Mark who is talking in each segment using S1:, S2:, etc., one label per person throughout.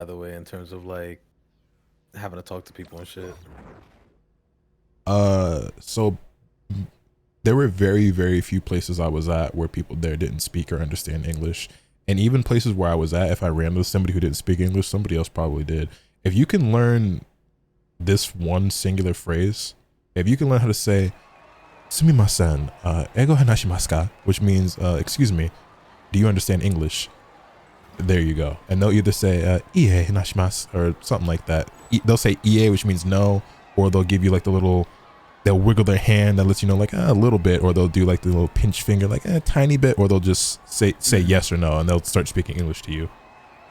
S1: the way, in terms of like having to talk to people and shit?
S2: So there were very, very few places I was at where people there didn't speak or understand English. And even places where I was at, if I ran into somebody who didn't speak English, somebody else probably did. If you can learn this one singular phrase, if you can learn how to say, sumimasen, ego hanashimasu ka, which means, excuse me, do you understand English? There you go. And they'll either say, ie hanashimasu, or something like that. They'll say ie, which means no, or they'll give you like the little, they'll wiggle their hand that lets you know like a little bit, or they'll do like the little pinch finger, like a tiny bit, or they'll just say yes or no, and they'll start speaking English to you.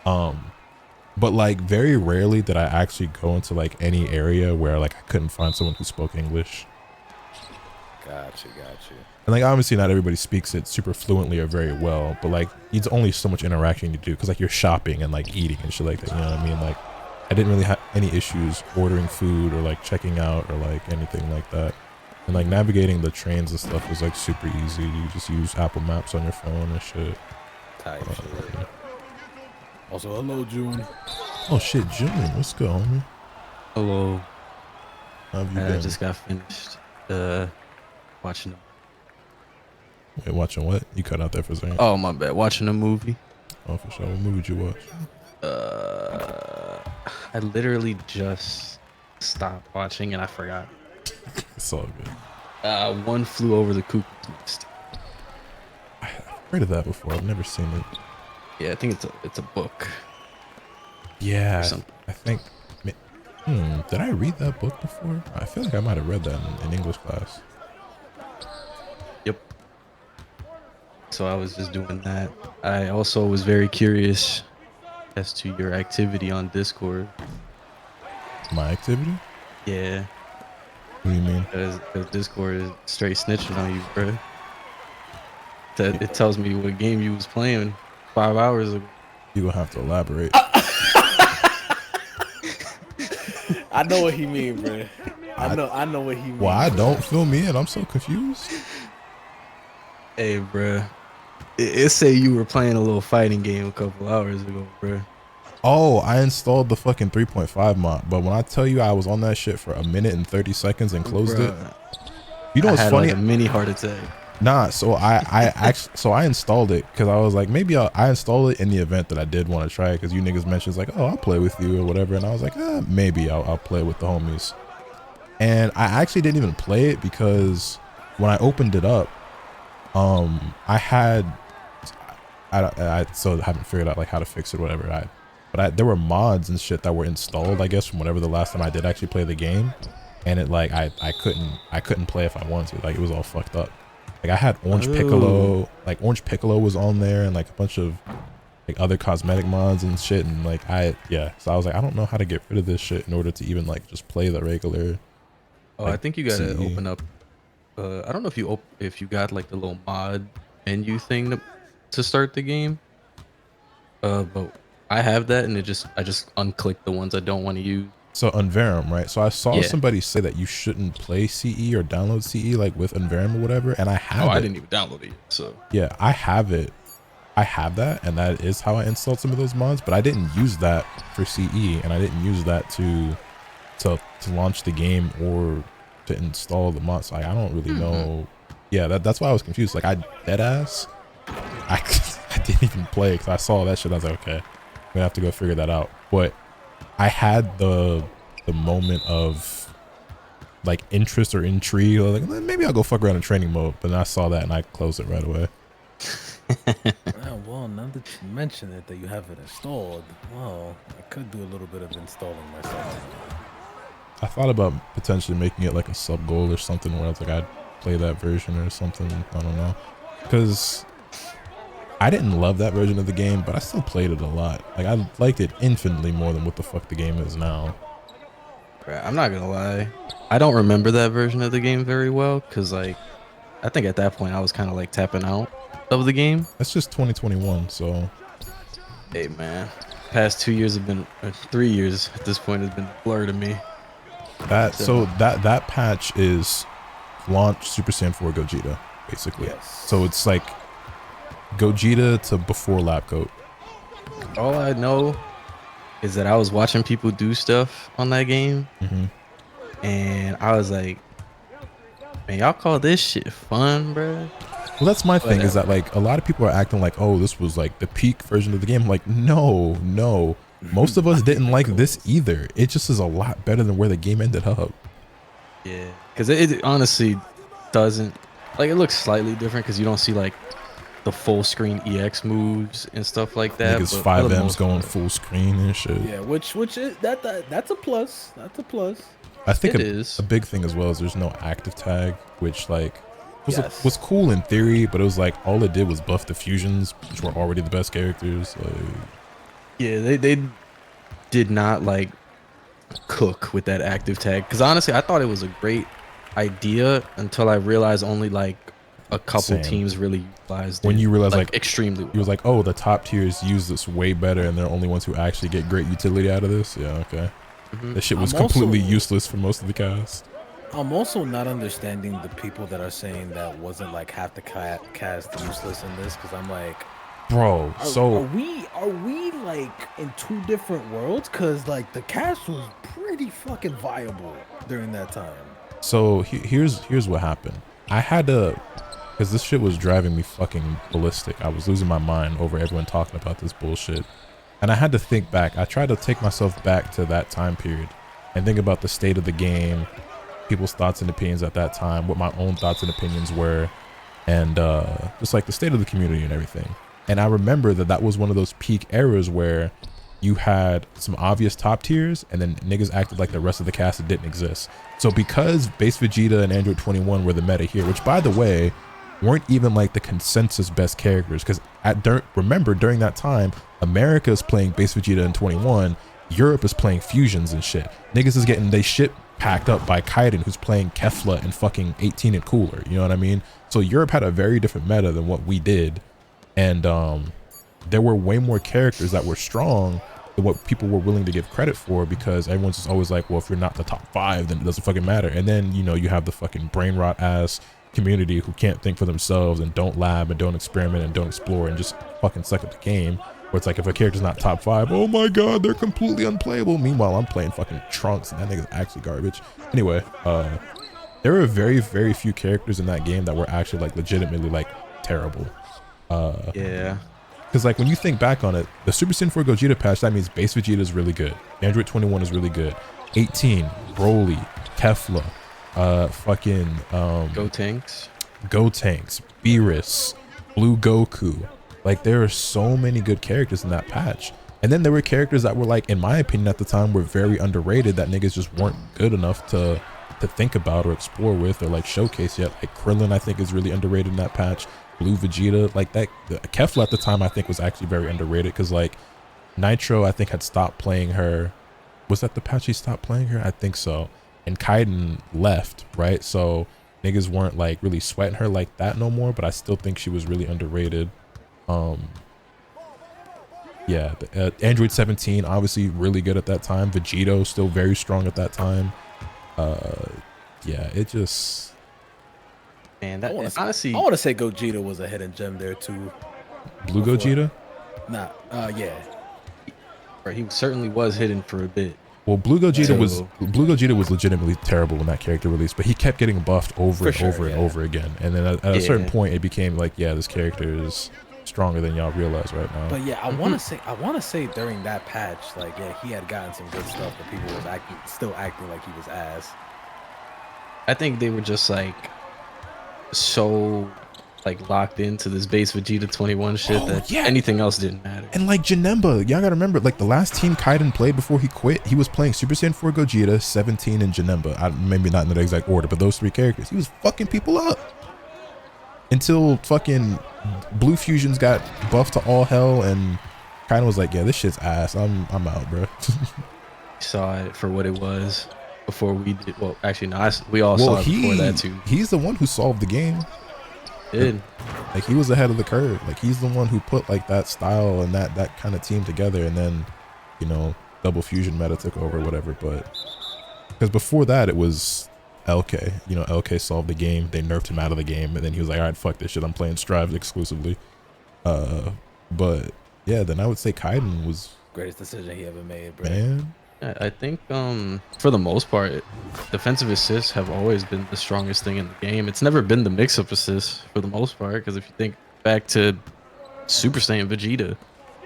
S2: But like very rarely did I actually go into like any area where like I couldn't find someone who spoke English.
S1: Gotcha.
S2: And like obviously not everybody speaks it super fluently or very well, but like it's only so much interaction you do, because like you're shopping and like eating and shit like that, you know what I mean? Like I didn't really have any issues ordering food or like checking out or like anything like that. And like navigating the trains and stuff was like super easy. You just use Apple Maps on your phone and shit.
S1: Type shit. Also, hello, June.
S2: Oh shit, June, what's good, homie?
S3: Hello.
S2: How have you been?
S3: I just got finished watching.
S2: Wait, watching what? You cut out there for a second.
S3: Oh my bad. Watching a movie.
S2: Oh, for sure. What movie did you watch?
S3: I literally just stopped watching and I forgot.
S2: It's all good.
S3: One Flew Over the Cuckoo's Nest.
S2: I've heard of that before. I've never seen it.
S3: Yeah, I think it's a book.
S2: Yeah, I think. Did I read that book before? I feel like I might have read that in English class.
S3: Yep. So I was just doing that. I also was very curious as to your activity on Discord.
S2: My activity?
S3: Yeah.
S2: What do you mean?
S3: Because Discord is straight snitching on you, bro. It tells me what game you was playing 5 hours ago.
S2: You gonna have to elaborate.
S1: I know what he mean, bro. I know what he mean.
S2: Well, I don't, fill me in. I'm so confused.
S3: Hey, bro. It say you were playing a little fighting game a couple hours ago, bro.
S2: Oh, I installed the fucking 3.5 mod, but when I tell you I was on that shit for 1 minute and 30 seconds and closed it, you know what's funny?
S3: Like a mini heart attack.
S2: Nah, so I installed it because I was like, maybe I installed it in the event that I did want to try it, because you niggas mentioned like, oh, I'll play with you or whatever, and I was like, maybe I'll play with the homies. And I actually didn't even play it because when I opened it up, I still haven't figured out like how to fix it or whatever. But there were mods and shit that were installed, I guess, from whatever the last time I did actually play the game, and it like I couldn't play if I wanted to. Like it was all fucked up. Like I had Orange Piccolo, like Orange Piccolo was on there, and like a bunch of like other cosmetic mods and shit, and like so I was like, I don't know how to get rid of this shit in order to even like just play the regular.
S3: Oh,
S2: like,
S3: I think you gotta open up. I don't know if you got like the little mod menu thing to start the game. But I have that, and I just unclick the ones I don't want to use. So
S2: Unverum, right? So I saw somebody say that you shouldn't play CE or download CE like with Unverum or whatever, and I have it.
S3: I didn't even download it, so
S2: yeah, I have it. I have that, and that is how I installed some of those mods, but I didn't use that for CE, and I didn't use that to launch the game or to install the mods. Like I don't really know. Yeah, that's why I was confused. Like I didn't even play because I saw that shit. I was like, okay, I'm gonna have to go figure that out. But I had the moment of like interest or intrigue, like maybe I'll go fuck around in training mode, but then I saw that and I closed it right away.
S1: Well, now that you mention it, that you have it installed, well, I could do a little bit of installing myself.
S2: I thought about potentially making it like a sub goal or something where I was like, I'd play that version or something. I don't know, because I didn't love that version of the game, but I still played it a lot. Like I liked it infinitely more than what the fuck the game is now.
S3: I'm not gonna lie, I don't remember that version of the game very well, because like I think at that point I was kind of like tapping out of the game.
S2: That's just 2021, so
S3: hey man, past 2 years have been 3 years at this point has been a blur to me.
S2: That patch is launch Super Saiyan 4 Gogeta basically.
S1: Yes.
S2: So it's like Gogeta to before Lab Coat.
S3: All I know is that I was watching people do stuff on that game,
S2: Mm-hmm.
S3: and I was like, man, y'all call this shit fun, bro?
S2: Well, that's my thing,
S3: But
S2: is that like a lot of people are acting like, oh, this was like the peak version of the game. I'm like, no. Most of us didn't like this either. It just is a lot better than where the game ended up.
S3: yeah, because it honestly doesn't, like, it looks slightly different because you don't see like the full screen EX moves and stuff like that.
S2: Niggas
S3: But for the
S2: 5Ms
S3: most
S2: going
S3: part,
S2: full screen and shit.
S1: Yeah, which is that's a plus. That's a plus.
S2: I think
S3: it
S2: a
S3: is.
S2: big thing as well is there's no active tag, which like
S1: Yes.
S2: was cool in theory, but it was like all it did was buff the fusions, which were already the best characters. Like,
S3: Yeah, they did not like cook with that active tag, because honestly I thought it was a great idea until I realized only like a couple
S2: Same.
S3: teams really utilized
S2: when
S3: it,
S2: you realize like
S3: extremely
S2: he was
S3: well.
S2: like, oh, the top tiers use this way better, and they're the only ones who actually get great utility out of this. Yeah, okay.
S3: Mhm.
S2: That shit was
S1: I'm also-
S2: completely useless for most of the cast.
S1: I'm also not understanding the people that are saying that wasn't like half the cast useless in this, because I'm like,
S2: Bro, so
S1: are we like in two different worlds? Because like the cast was pretty fucking viable during that time.
S2: So here's what happened. I had to, because this shit was driving me fucking ballistic. I was losing my mind over everyone talking about this bullshit. And I had to think back. I tried to take myself back to that time period and think about the state of the game, people's thoughts and opinions at that time, what my own thoughts and opinions were, and just like the state of the community and everything. And I remember that was one of those peak eras where you had some obvious top tiers, and then niggas acted like the rest of the cast that didn't exist. So because Base Vegeta and Android 21 were the meta here, which by the way, weren't even like the consensus best characters, because remember during that time, America is playing Base Vegeta and 21, Europe is playing fusions and shit. Niggas is getting they shit packed up by Kaiden, who's playing Kefla and fucking 18 and cooler, you know what I mean? So Europe had a very different meta than what we did, and there were way more characters that were strong than what people were willing to give credit for, because everyone's just always like, well, if you're not the top 5, then it doesn't fucking matter. And then, you know, you have the fucking brain rot ass community who can't think for themselves and don't lab and don't experiment and don't explore and just fucking suck at the game, where it's like, if a character's not top 5, oh my god, they're completely unplayable. Meanwhile, I'm playing fucking Trunks and that nigga's actually garbage. Anyway, there were very, very few characters in that game that were actually like legitimately like terrible.
S3: Yeah,
S2: because like when you think back on it, the Super Saiyan 4 Gogeta patch, that means Base Vegeta is really good, Android 21 is really good, 18, Broly, Kefla, fucking Gotenks, Beerus, Blue Goku. Like there are so many good characters in that patch. And then there were characters that were like, in my opinion at the time, were very underrated, that niggas just weren't good enough to think about or explore with or like showcase yet. Like Krillin, I think, is really underrated in that patch. Blue Vegeta, like that. Kefla at the time I think was actually very underrated, because like Nitro I think had stopped playing her. Was that the patch he stopped playing her? I think so. And Kaiden left, right? So niggas weren't like really sweating her like that no more, but I still think she was really underrated. Yeah, Android 17 obviously really good at that time. Vegito still very strong at that time. Yeah, it just,
S3: man, that honestly,
S1: I want to say Gogeta was a hidden gem there too.
S2: Blue Gogeta.
S1: Nah, yeah.
S3: he certainly was hidden for a bit.
S2: Well, Blue Gogeta was legitimately terrible when that character released, but he kept getting buffed over and over again. And then at a certain point, it became like, yeah, this character is stronger than y'all realize right now.
S1: But yeah, I want to say during that patch, like, yeah, he had gotten some good stuff, but people was still acting like he was ass.
S3: I think they were just like so like locked into this Base Vegeta 21 shit that anything else didn't matter.
S2: And like Janemba, y'all gotta remember, like the last team Kaiden played before he quit, he was playing Super Saiyan 4 Gogeta, 17, and Janemba. Maybe not in the exact order, but those 3 characters. He was fucking people up until fucking Blue Fusions got buffed to all hell, and Kaiden was like, yeah, this shit's ass. I'm out, bro.
S3: Saw it for what it was before we did. Well, actually, no, we all saw it before that too.
S2: He's the one who solved the game. Like he was ahead of the curve. Like he's the one who put like that style and that kind of team together, and then, you know, double fusion meta took over, whatever. But because before that it was LK. You know, LK solved the game. They nerfed him out of the game, and then he was like, all right, fuck this shit, I'm playing Strive exclusively. But yeah, then I would say Kaiden was
S1: Greatest decision he ever made, bro.
S2: Man,
S3: I think for the most part, defensive assists have always been the strongest thing in the game. It's never been the mix-up assists for the most part, because if you think back to Super Saiyan Vegeta,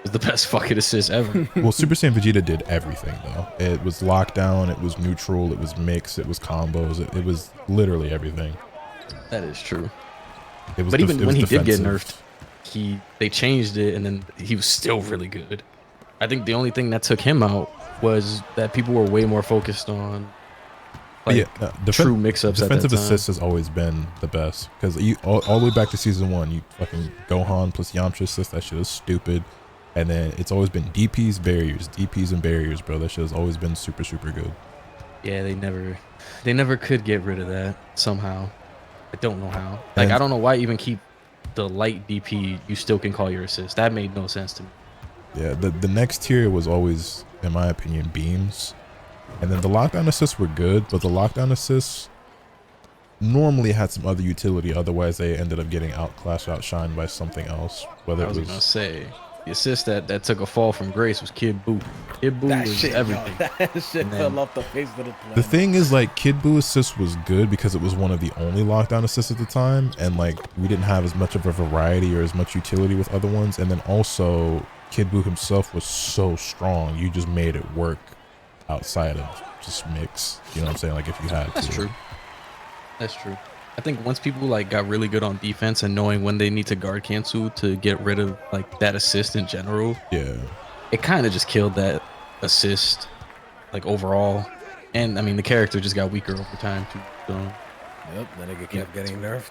S3: was the best fucking assist ever.
S2: well, Super Saiyan Vegeta did everything though. It was lockdown, it was neutral, it was mix, it was combos, it was literally everything.
S3: That is true.
S2: It was
S3: But even when he did get
S2: defensive.
S3: nerfed, they changed it, and then he was still really good. I think the only thing that took him out was that people were way more focused on like true mix-ups.
S2: Defensive
S3: at that time.
S2: assists has always been the best because all the way back to season 1, you fucking Gohan plus Yamcha assist, that shit is stupid. And then it's always been DPs, DPs and barriers, bro. That shit has always been super, super good.
S3: Yeah, they never could get rid of that somehow. I don't know how. Like, I don't know why even keep the light DP. You still can call your assist. That made no sense to me.
S2: Yeah, the next tier was always, in my opinion, beams. And then the lockdown assists were good, but the lockdown assists normally had some other utility. Otherwise, they ended up getting outclassed, outshined by something else. Whether
S3: I was
S2: it was
S3: gonna say the assist that took a fall from grace was Kid Buu. Kid Buu
S1: That
S3: was
S1: shit,
S3: everything.
S1: yo, that shit
S3: then-
S1: fell off the face of the planet.
S2: the thing is, like, Kid Buu assist was good because it was one of the only lockdown assists at the time, and like we didn't have as much of a variety or as much utility with other ones. And then also Kid Buu himself was so strong, you just made it work outside of just mix. You know what I'm saying? Like if you had
S3: That's
S2: to.
S3: true. That's true. I think once people like got really good on defense and knowing when they need to guard cancel to get rid of like that assist in general,
S2: Yeah.
S3: it kind of just killed that assist like overall. And I mean the character just got weaker over time too. So
S1: Yep, that nigga kept getting nerfed.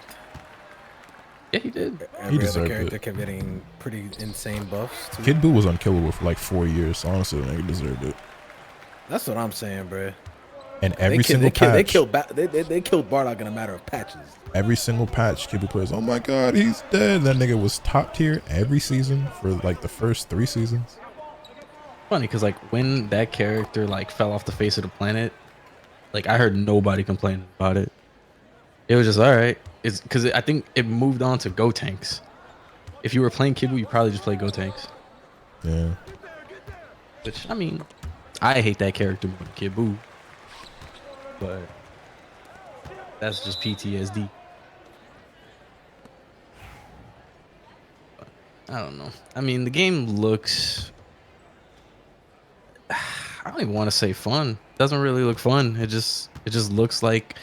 S3: yeah, he did.
S1: Every other
S2: deserved
S1: character
S2: it.
S1: kept getting pretty insane buffs too.
S2: Kid Buu was unkillable for like 4 years. So honestly, the nigga deserved it.
S1: That's what I'm saying, bro.
S2: And every single patch,
S1: they killed Bardock in a matter of patches.
S2: every single patch, Kid Buu players, oh my god, he's dead. That nigga was top tier every season for like the first 3 seasons.
S3: Funny because like when that character like fell off the face of the planet, like I heard nobody complaining about it. It was just all right. It's because I think it moved on to Go Tanks. If you were playing Kid Buu, you probably just play Go Tanks.
S2: Yeah.
S3: Which I mean, I hate that character more than Kid Buu, but that's just PTSD. But I don't know. I mean, the game looks. I don't even want to say fun. It doesn't really look fun. It just looks like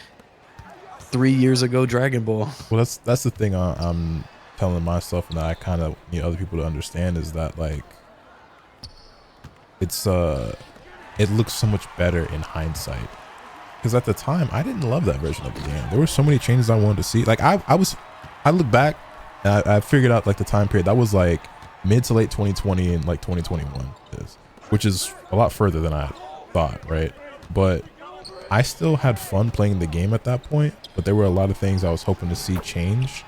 S3: 3 years ago Dragon Ball.
S2: Well, that's the thing I'm telling myself, and that I kind of need other people to understand, is that like it's it looks so much better in hindsight, because at the time I didn't love that version of the game. There were so many changes I wanted to see. Like I look back and I figured out like the time period that was like mid to late 2020 and like 2021 is, which is a lot further than I thought, right? But I still had fun playing the game at that point, but there were a lot of things I was hoping to see change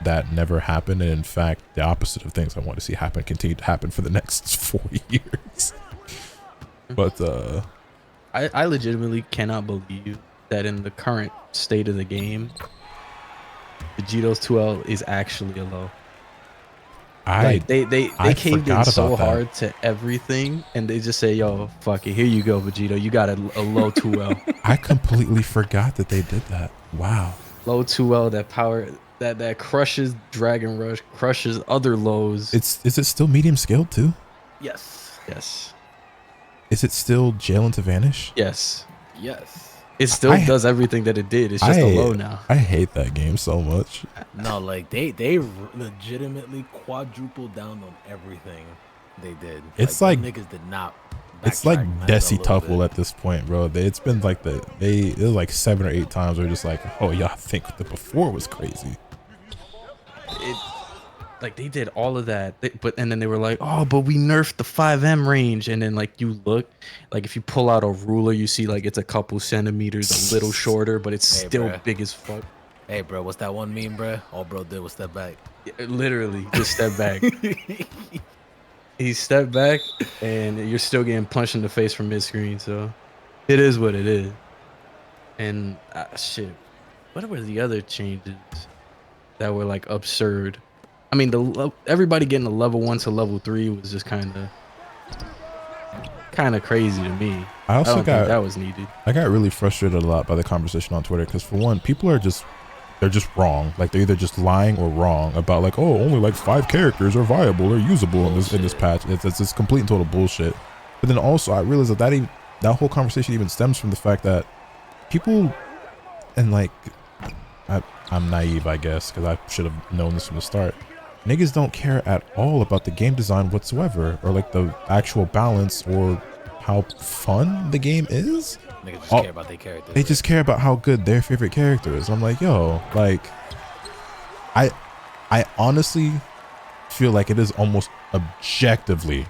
S2: that never happened, and in fact the opposite of things I want to see happen continued to happen for the next 4 years. But
S3: I legitimately cannot believe that in the current state of the game, Vegito's 2L is actually a low. Like they
S2: I
S3: caved in
S2: forgot
S3: so
S2: about that.
S3: hard to everything, and they just say, "Yo, fuck it, here you go, Vegito. You got a low 2L,
S2: I completely forgot that they did that. Wow.
S3: low 2L that power that crushes Dragon Rush, crushes other lows."
S2: Is it still medium scaled too?
S1: Yes.
S3: Yes,
S2: Is it still Jail into Vanish?
S3: yes.
S1: Yes.
S3: It still
S2: I-
S3: does everything that it did. It's just a low now.
S2: I hate that game so much.
S1: No, like they legitimately quadrupled down on everything they did.
S2: It's
S1: them
S2: like-
S1: niggas did not.
S2: It's like
S1: backtrack
S2: Desi
S1: a little
S2: Tuffle
S1: bit.
S2: at this point, bro. It's been like it was like 7 or 8 times where just like, oh, y'all think the before was crazy.
S3: Like they did all of that, and then they were like, "Oh, but we nerfed the 5M range." And then like you look, like if you pull out a ruler, you see like it's a couple centimeters a little shorter, but it's
S1: Hey,
S3: still
S1: bruh.
S3: big as fuck.
S1: Hey, bro, what's that one meme, bro? All bro did was step back.
S3: Yeah, literally, just step back. He stepped back, and you're still getting punched in the face from mid screen. So it is what it is. And shit, what were the other changes that were like absurd? I mean, everybody getting a level 1 to level 3 was just kind of kind of crazy to me.
S2: I also
S3: don't think that was needed.
S2: I got really frustrated a lot by the conversation on Twitter because for one, people are just wrong. Like they're either just lying or wrong about like, oh, only like 5 characters are viable or usable in this patch. It's just complete and total bullshit. But then also I realized that whole conversation even stems from the fact that people, and like I'm naive, I guess, because I should have known this from the start. Niggas don't care at all about the game design whatsoever, or like the actual balance or how fun the game is.
S4: Niggas just care about their characters.
S2: They just care about how good their favorite character is. I'm like, yo, like, I honestly feel like it is almost objectively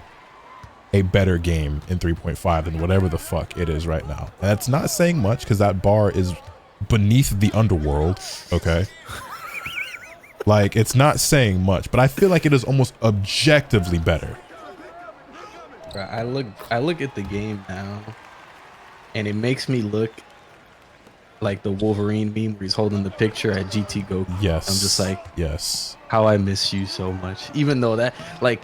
S2: a better game in 3.5 than whatever the fuck it is right now. And that's not saying much because that bar is beneath the underworld, okay? Like, it's not saying much, but I feel like it is almost objectively better.
S3: I look at the game now, and it makes me look like the Wolverine meme where he's holding the picture at GT Goku.
S2: Yes.
S3: I'm just like,
S2: yes,
S3: how I miss you so much. Even though that, like,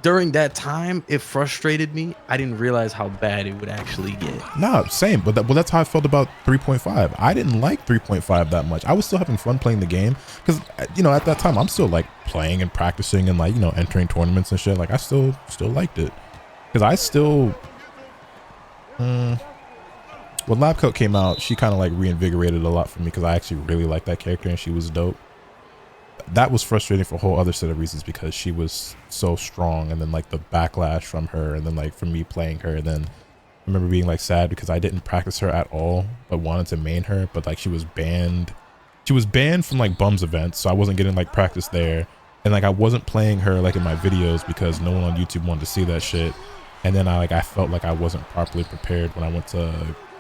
S3: during that time, it frustrated me. I didn't realize how bad it would actually get.
S2: Nah, same. But that's how I felt about 3.5. I didn't like 3.5 that much. I was still having fun playing the game because, you know, at that time I'm still like playing and practicing and like, you know, entering tournaments and shit. Like I still liked it because I still. When Lab Coat came out, she kind of like reinvigorated a lot for me because I actually really liked that character and she was dope. That was frustrating for a whole other set of reasons because she was so strong, and then like the backlash from her, and then like from me playing her, and then I remember being like sad because I didn't practice her at all but wanted to main her, but like she was banned from like Bums events, so I wasn't getting like practice there, and like I wasn't playing her like in my videos because no one on YouTube wanted to see that shit. And then I felt like I wasn't properly prepared when I went to,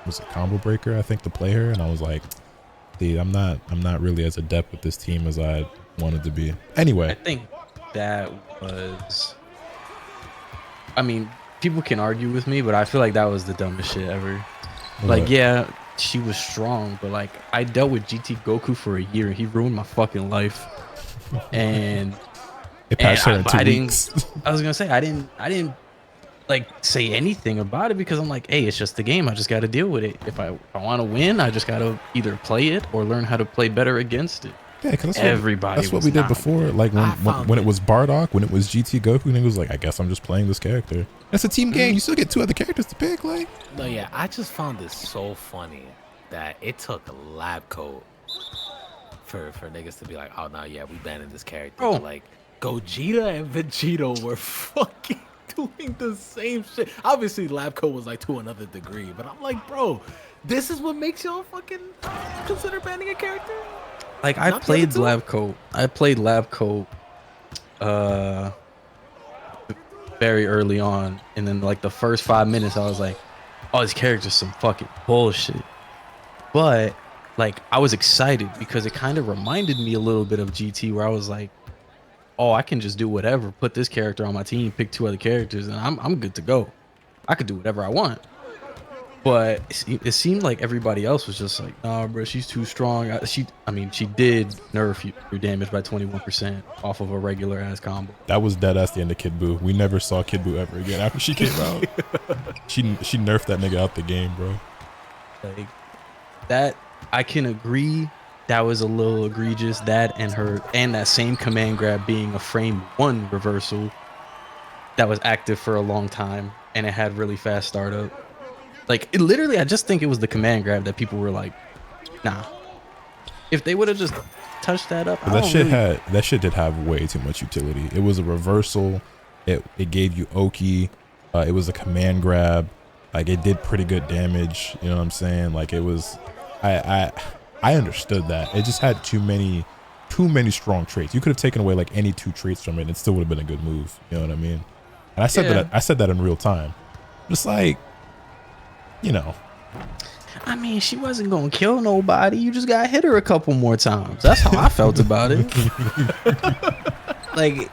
S2: was it Combo Breaker, I think, to play her, and I was like, dude, I'm not really as adept with this team as I wanted to be. Anyway,
S3: I think that was, I mean, people can argue with me, but I feel like that was the dumbest shit ever. Like, yeah, she was strong, but like I dealt with GT Goku for a year and he ruined my fucking life. And
S2: it passed her in 2 weeks.
S3: I was gonna say I didn't like say anything about it because I'm like, hey, it's just the game. I just got to deal with it. If I want to win, I just got to either play it or learn how to play better against it.
S2: Yeah, because
S3: that's
S2: what we did before. Like when it was Bardock, when it was GT Goku, and it was like, I guess I'm just playing this character. That's a team game. You still get 2 other characters to pick. Like,
S4: no, yeah, I just found this so funny that it took a lab coat for niggas to be like, oh no, yeah, we banning this character.
S3: Oh.
S4: Like Gogeta and Vegito were fucking doing the same shit. Obviously, lab coat was like to another degree, but I'm like, bro, this is what makes y'all fucking consider banning a character.
S3: Like I played Lab Coat. I played Lab Coat very early on, and then like the first 5 minutes I was like, oh, this character's some fucking bullshit. But like I was excited because it kind of reminded me a little bit of GT, where I was like, oh, I can just do whatever, put this character on my team, pick 2 other characters, and I'm good to go. I could do whatever I want. But it seemed like everybody else was just like, nah, bro, she's too strong. She did nerf your damage by 21% off of a regular ass combo.
S2: that was dead ass the end of Kid Buu. We never saw Kid Buu ever again after she came out. She nerfed that nigga out the game, bro.
S3: Like that, I can agree. That was a little egregious. That and that same command grab being a frame 1 reversal that was active for a long time, and it had really fast startup. Like, it literally, I just think it was the command grab that people were like, nah. If they would have just touched that up,
S2: that shit did have way too much utility. It was a reversal. It gave you Oki. It was a command grab. Like, it did pretty good damage. You know what I'm saying? Like, it was, I understood that. It just had too many strong traits. You could have taken away like any 2 traits from it, and it still would have been a good move. You know what I mean? And I said that in real time. Just like, you know,
S3: I mean, she wasn't gonna kill nobody. You just got hit her a couple more times. That's how I felt about it. Like,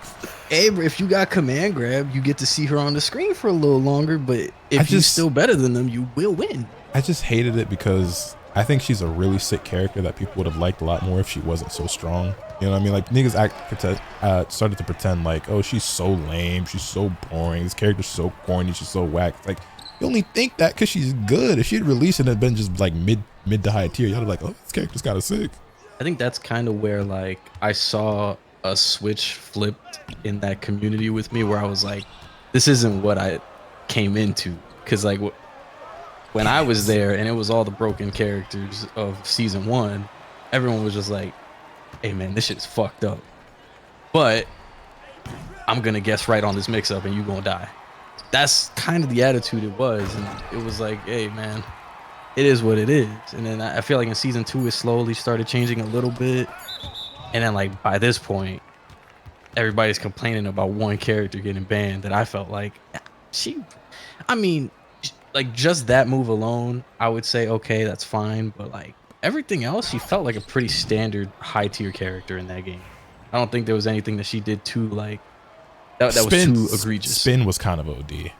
S3: hey, if you got command grab, you get to see her on the screen for a little longer. But if you're still better than them, you will win.
S2: I just hated it because I think she's a really sick character that people would have liked a lot more if she wasn't so strong. You know what I mean? Like niggas started to pretend like, oh, she's so lame, she's so boring, this character's so corny, she's so whack. It's like, you only think that because she's good. If she'd released it and been just like mid to high tier, y'all be like, oh, this character's kind of sick.
S3: I think that's kind of where like I saw a switch flipped in that community with me, where I was like, this isn't what I came into. Because like when I was there and it was all the broken characters of season 1, everyone was just like, hey man, this shit's fucked up, but I'm gonna guess right on this mix up and you gonna die. That's kind of the attitude it was, and it was like, hey man, it is what it is. And then I feel like in season 2 it slowly started changing a little bit, and then like by this point everybody's complaining about one character getting banned that I felt like like just that move alone I would say okay, that's fine, but like everything else, she felt like a pretty standard high tier character in that game. I don't think there was anything that she did too like that was too egregious.
S2: Spin was kind of OD.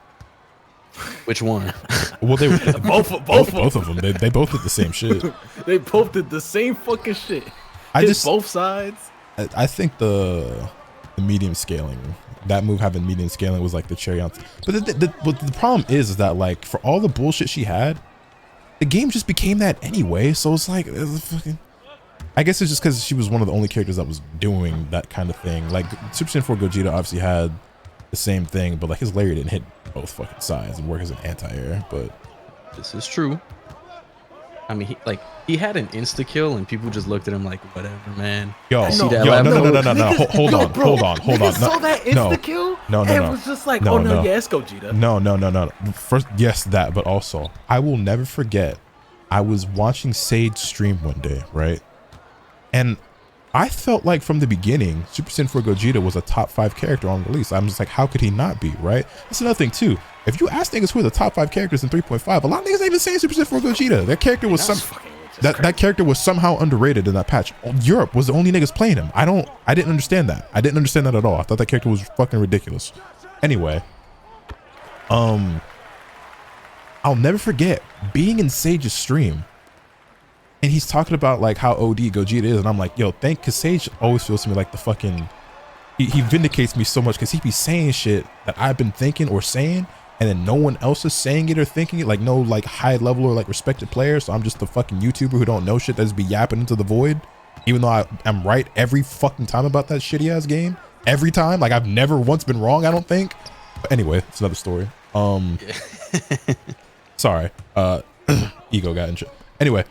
S3: Which one?
S2: Well, they
S4: both
S2: of them. They both did the same shit.
S4: They both did the same fucking shit. Both sides.
S2: I think the medium scaling, that move having medium scaling was like the cherry on. But the problem is that like for all the bullshit she had, the game just became that anyway. So it's like, I guess it's just because she was one of the only characters that was doing that kind of thing. Like Super Saiyan 4 Gogeta obviously had the same thing, but like his lariat didn't hit both fucking sides and work as an anti-air. But
S3: this is true. I mean, he had an insta kill and people just looked at him like, whatever, man.
S2: No.
S3: Hold
S2: on.
S4: Saw that insta kill?
S2: No.
S4: It was just like, yeah, it's Gogeta.
S2: No. First, yes, that, but also, I will never forget. I was watching Sage stream one day, right? And I felt like from the beginning, Super Saiyan 4 Gogeta was a top 5 character on release. I'm just like, how could he not be, right? That's another thing too. If you ask niggas who are the top 5 characters in 3.5, a lot of niggas ain't even saying Super Saiyan 4 Gogeta. That character was that character was somehow underrated in that patch. Europe was the only niggas playing him. I didn't understand that. I didn't understand that at all. I thought that character was fucking ridiculous. Anyway, I'll never forget being in Sage's stream. And he's talking about like how OD Gogeta is, and I'm like, yo, cause Sage always feels to me like the fucking, he vindicates me so much because he be saying shit that I've been thinking or saying, and then no one else is saying it or thinking it, like no like high level or like respected player. So I'm just the fucking YouTuber who don't know shit that just be yapping into the void, even though I'm right every fucking time about that shitty ass game. Every time, like I've never once been wrong, I don't think. But anyway, it's another story. Sorry, ego got in shit. Anyway.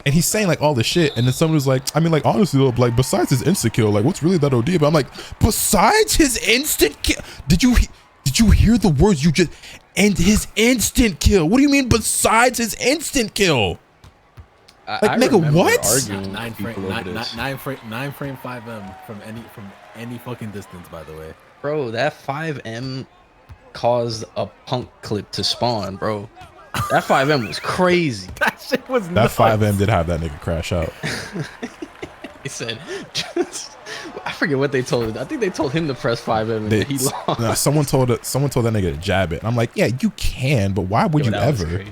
S2: And he's saying like all this shit, and then someone was like, I mean, like honestly though, like besides his insta kill, like what's really that OD? But I'm like, besides his instant kill, did you hear the words you just, and his instant kill? What do you mean besides his instant kill? Like
S3: I
S2: nigga, what?
S4: 9 frame 5M from any fucking distance, by the way.
S3: Bro, that 5M caused a punk clip to spawn, bro. That 5M was crazy.
S4: That shit was
S2: that
S4: nuts.
S2: 5M did have that nigga crash out.
S3: He said, I forget what they told him. I think they told him to press 5M and he lost.
S2: Nah, someone told that nigga to jab it. And I'm like, yeah, you can, but why would you ever?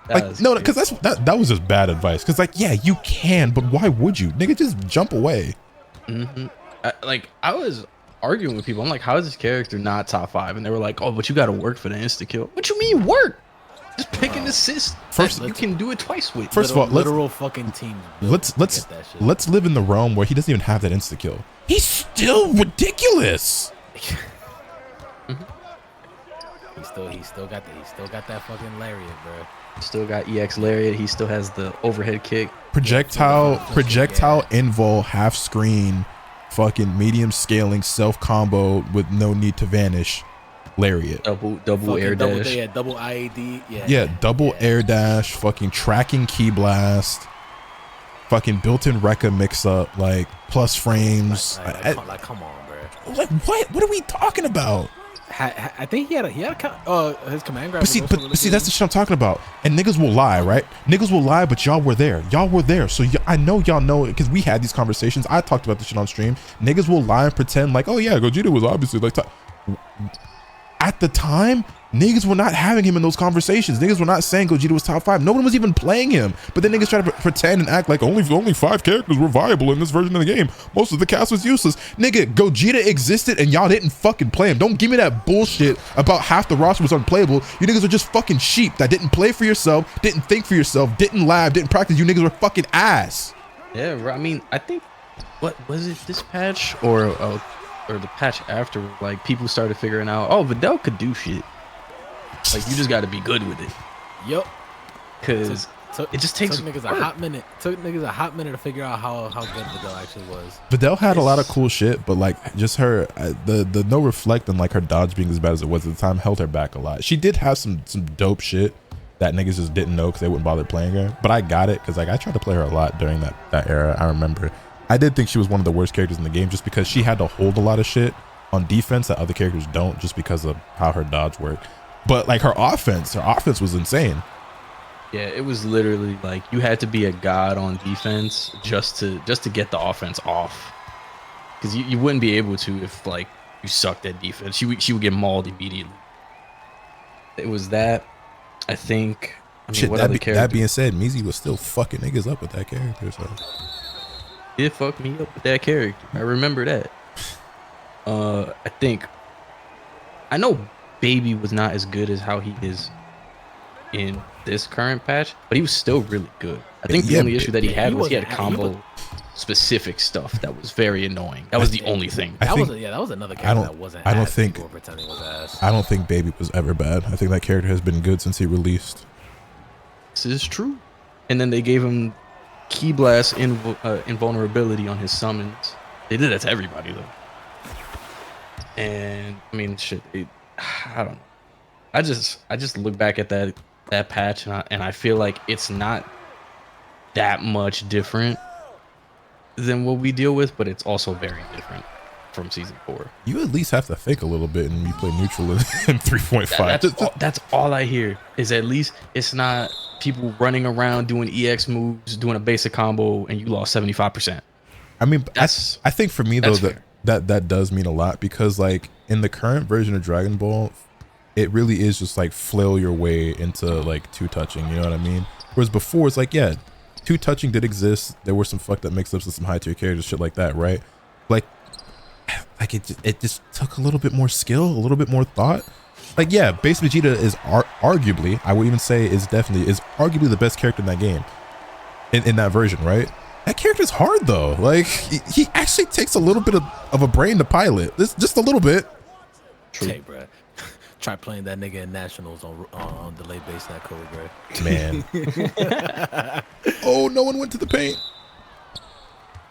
S2: Like, no, because that was just bad advice. Because like, yeah, you can, but why would you? Nigga, just jump away.
S3: I was arguing with people. I'm like, how is this character not top 5? And they were like, oh, but you got to work for the insta kill. What you mean work? Just pick an assist.
S2: First,
S3: you can do it twice with.
S2: First of all,
S4: literal fucking team.
S2: Let's live in the realm where he doesn't even have that insta kill. He's still ridiculous.
S4: He still got that fucking lariat, bro.
S3: Still got EX lariat. He still has the overhead kick.
S2: Projectile invul half screen, fucking medium scaling self combo with no need to vanish. Lariat,
S3: double air dash,
S4: double IAD,
S2: double air dash, fucking tracking key blast, fucking built-in Rekka mix up, like plus frames.
S4: Like come on, bro.
S2: Like what are we talking about?
S4: I think he had his command grab.
S2: But see, that's the shit I'm talking about. And niggas will lie, right? Niggas will lie, but y'all were there. So I know y'all know it because we had these conversations. I talked about this shit on stream. Niggas will lie and pretend like, oh yeah, Gogeta was obviously like. At the time, Niggas were not having him in those conversations. Niggas were not saying Gogeta was top 5. No one was even playing him. But then niggas try to pretend and act like only 5 characters were viable in this version of the game. Most of the cast was useless. Nigga, Gogeta existed and y'all didn't fucking play him. Don't give me that bullshit about half the roster was unplayable. You niggas are just fucking sheep that didn't play for yourself, didn't think for yourself, didn't lab, didn't practice. You niggas were fucking ass.
S3: Yeah, I mean, I think, what was it, this patch or the patch after? Like people started figuring out, oh, Videl could do shit. Like you just got to be good with it.
S4: Yep.
S3: Cause it just takes
S4: niggas a hot minute. Took niggas a hot minute to figure out how good Videl actually was.
S2: Videl had a lot of cool shit, but like just her, the no reflect and like her dodge being as bad as it was at the time held her back a lot. She did have some dope shit that niggas just didn't know because they wouldn't bother playing her. But I got it because like I tried to play her a lot during that era. I remember. I did think she was one of the worst characters in the game just because she had to hold a lot of shit on defense that other characters don't, just because of how her dodge worked. But like her offense was insane.
S3: Yeah, it was literally like you had to be a god on defense just to get the offense off, because you wouldn't be able to if like you sucked at defense. She would get mauled immediately. It was that. I think. I mean,
S2: Shit,
S3: what other character?
S2: That being said, Mizi was still fucking niggas up with that character. So
S3: It fucked me up with that character. I remember that. I think. I know Baby was not as good as how he is in this current patch, but he was still really good. I think the only issue that he had was he had combo specific stuff that was very annoying. That was the only thing.
S4: That was another character that wasn't.
S2: I don't think.
S4: Pretending was ass.
S2: I don't think Baby was ever bad. I think that character has been good since he released.
S3: This is true. And then they gave him Key Blast invulnerability on his summons. They did that to everybody though. And I mean, shit. I don't know. I just look back at that patch and I feel like it's not that much different than what we deal with, but it's also very different from season 4.
S2: You at least have to think a little bit, and you play neutral in 3.5.
S3: That's all I hear is at least it's not people running around doing EX moves, doing a basic combo, and you lost 75%.
S2: I mean, I think for me though that does mean a lot, because like in the current version of Dragon Ball, it really is just like flail your way into like 2-touching, you know what I mean? Whereas before it's like, yeah, 2-touching did exist. There were some fucked up mix-ups with some high tier characters, shit like that, right? Like it just took a little bit more skill, a little bit more thought. Like, yeah, Base Vegeta is arguably, I would even say is arguably the best character in that game, in that version, right? That character's hard though. Like he actually takes a little bit of a brain to pilot. This just a little bit.
S4: True. Hey, bro. Try playing that nigga in Nationals on delayed base net code, bro.
S2: Man. Oh, no one went to the paint.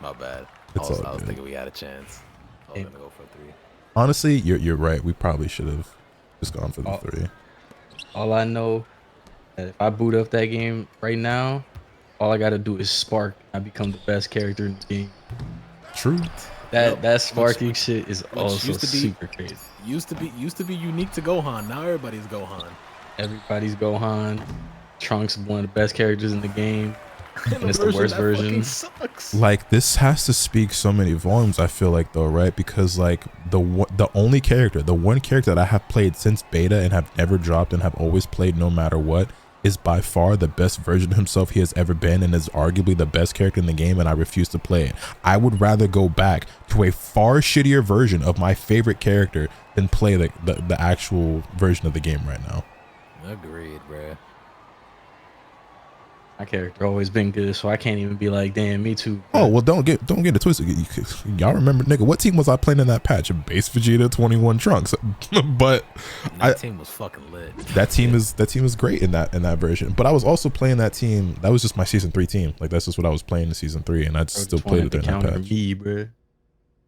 S4: My bad. I was thinking we had a chance. I was gonna go for 3.
S2: Honestly, you're right. We probably should have just gone for the 3.
S3: All I know that if I boot up that game right now, all I gotta do is spark. I become the best character in the game.
S2: True.
S3: That sparking shit is also super crazy.
S4: Used to be unique to Gohan. Now everybody's Gohan.
S3: Everybody's Gohan. Trunks one of the best characters in the game. And it's the worst version.
S4: Sucks.
S2: Like, this has to speak so many volumes, I feel like, though, right? Because like the one character that I have played since beta and have never dropped and have always played no matter what is by far the best version of himself he has ever been, and is arguably the best character in the game, and I refuse to play it. I would rather go back to a far shittier version of my favorite character than play the actual version of the game right now.
S4: Agreed, bruh.
S3: My character always been good, so I can't even be like, damn, me too.
S2: Oh, well, don't get it twisted. Y'all remember, nigga, what team was I playing in that patch? Base Vegeta 21 Trunks. But
S4: that team was fucking lit.
S2: That team is great in that version. But I was also playing that team. That was just my season 3 team. Like, that's just what I was playing in season 3, and I still played it during that patch.
S3: Me, bro.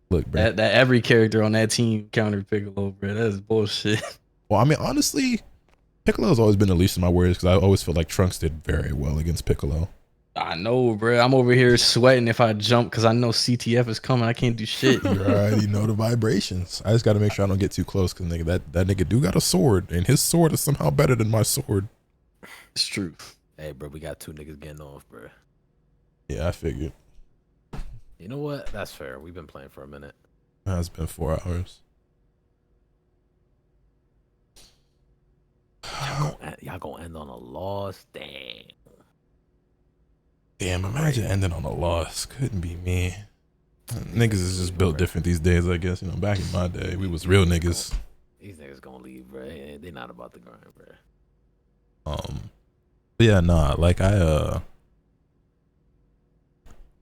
S2: Look, bro.
S3: That every character on that team countered Piccolo, bro. That's bullshit.
S2: Well, I mean, honestly, Piccolo's always been the least of my worries, because I always feel like Trunks did very well against Piccolo.
S3: I know, bro. I'm over here sweating if I jump because I know CTF is coming. I can't do shit.
S2: You already know the vibrations. I just got to make sure I don't get too close, because nigga, that nigga do got a sword, and his sword is somehow better than my sword.
S3: It's true.
S4: Hey, bro, we got 2 niggas getting off, bro.
S2: Yeah, I figured.
S4: You know what? That's fair. We've been playing for a minute.
S2: It's been 4 hours.
S4: Y'all gonna end on a loss? Dang.
S2: Damn, imagine ending on a loss. Couldn't be me. Niggas is just built different these days, I guess. You know, back in my day, we was real niggas.
S4: These niggas gonna leave, bro. They not about the grind, bro.
S2: But yeah, nah, like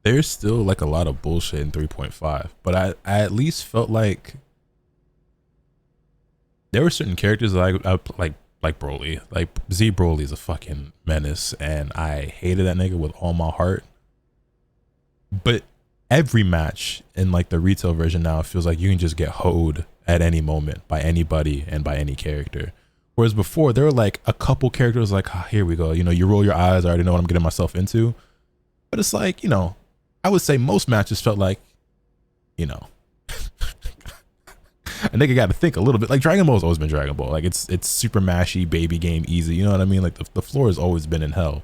S2: there's still like a lot of bullshit in 3.5, but I at least felt like there were certain characters that I like Broly. Like Z Broly is a fucking menace, and I hated that nigga with all my heart. But every match in like the retail version now feels like you can just get hoed at any moment by anybody and by any character. Whereas before there were like a couple characters like, oh, here we go. You know, you roll your eyes. I already know what I'm getting myself into. But it's like, you know, I would say most matches felt like, you know, a nigga got to think a little bit. Like Dragon Ball has always been Dragon Ball. Like it's super mashy, baby game, easy. You know what I mean? Like the floor has always been in hell.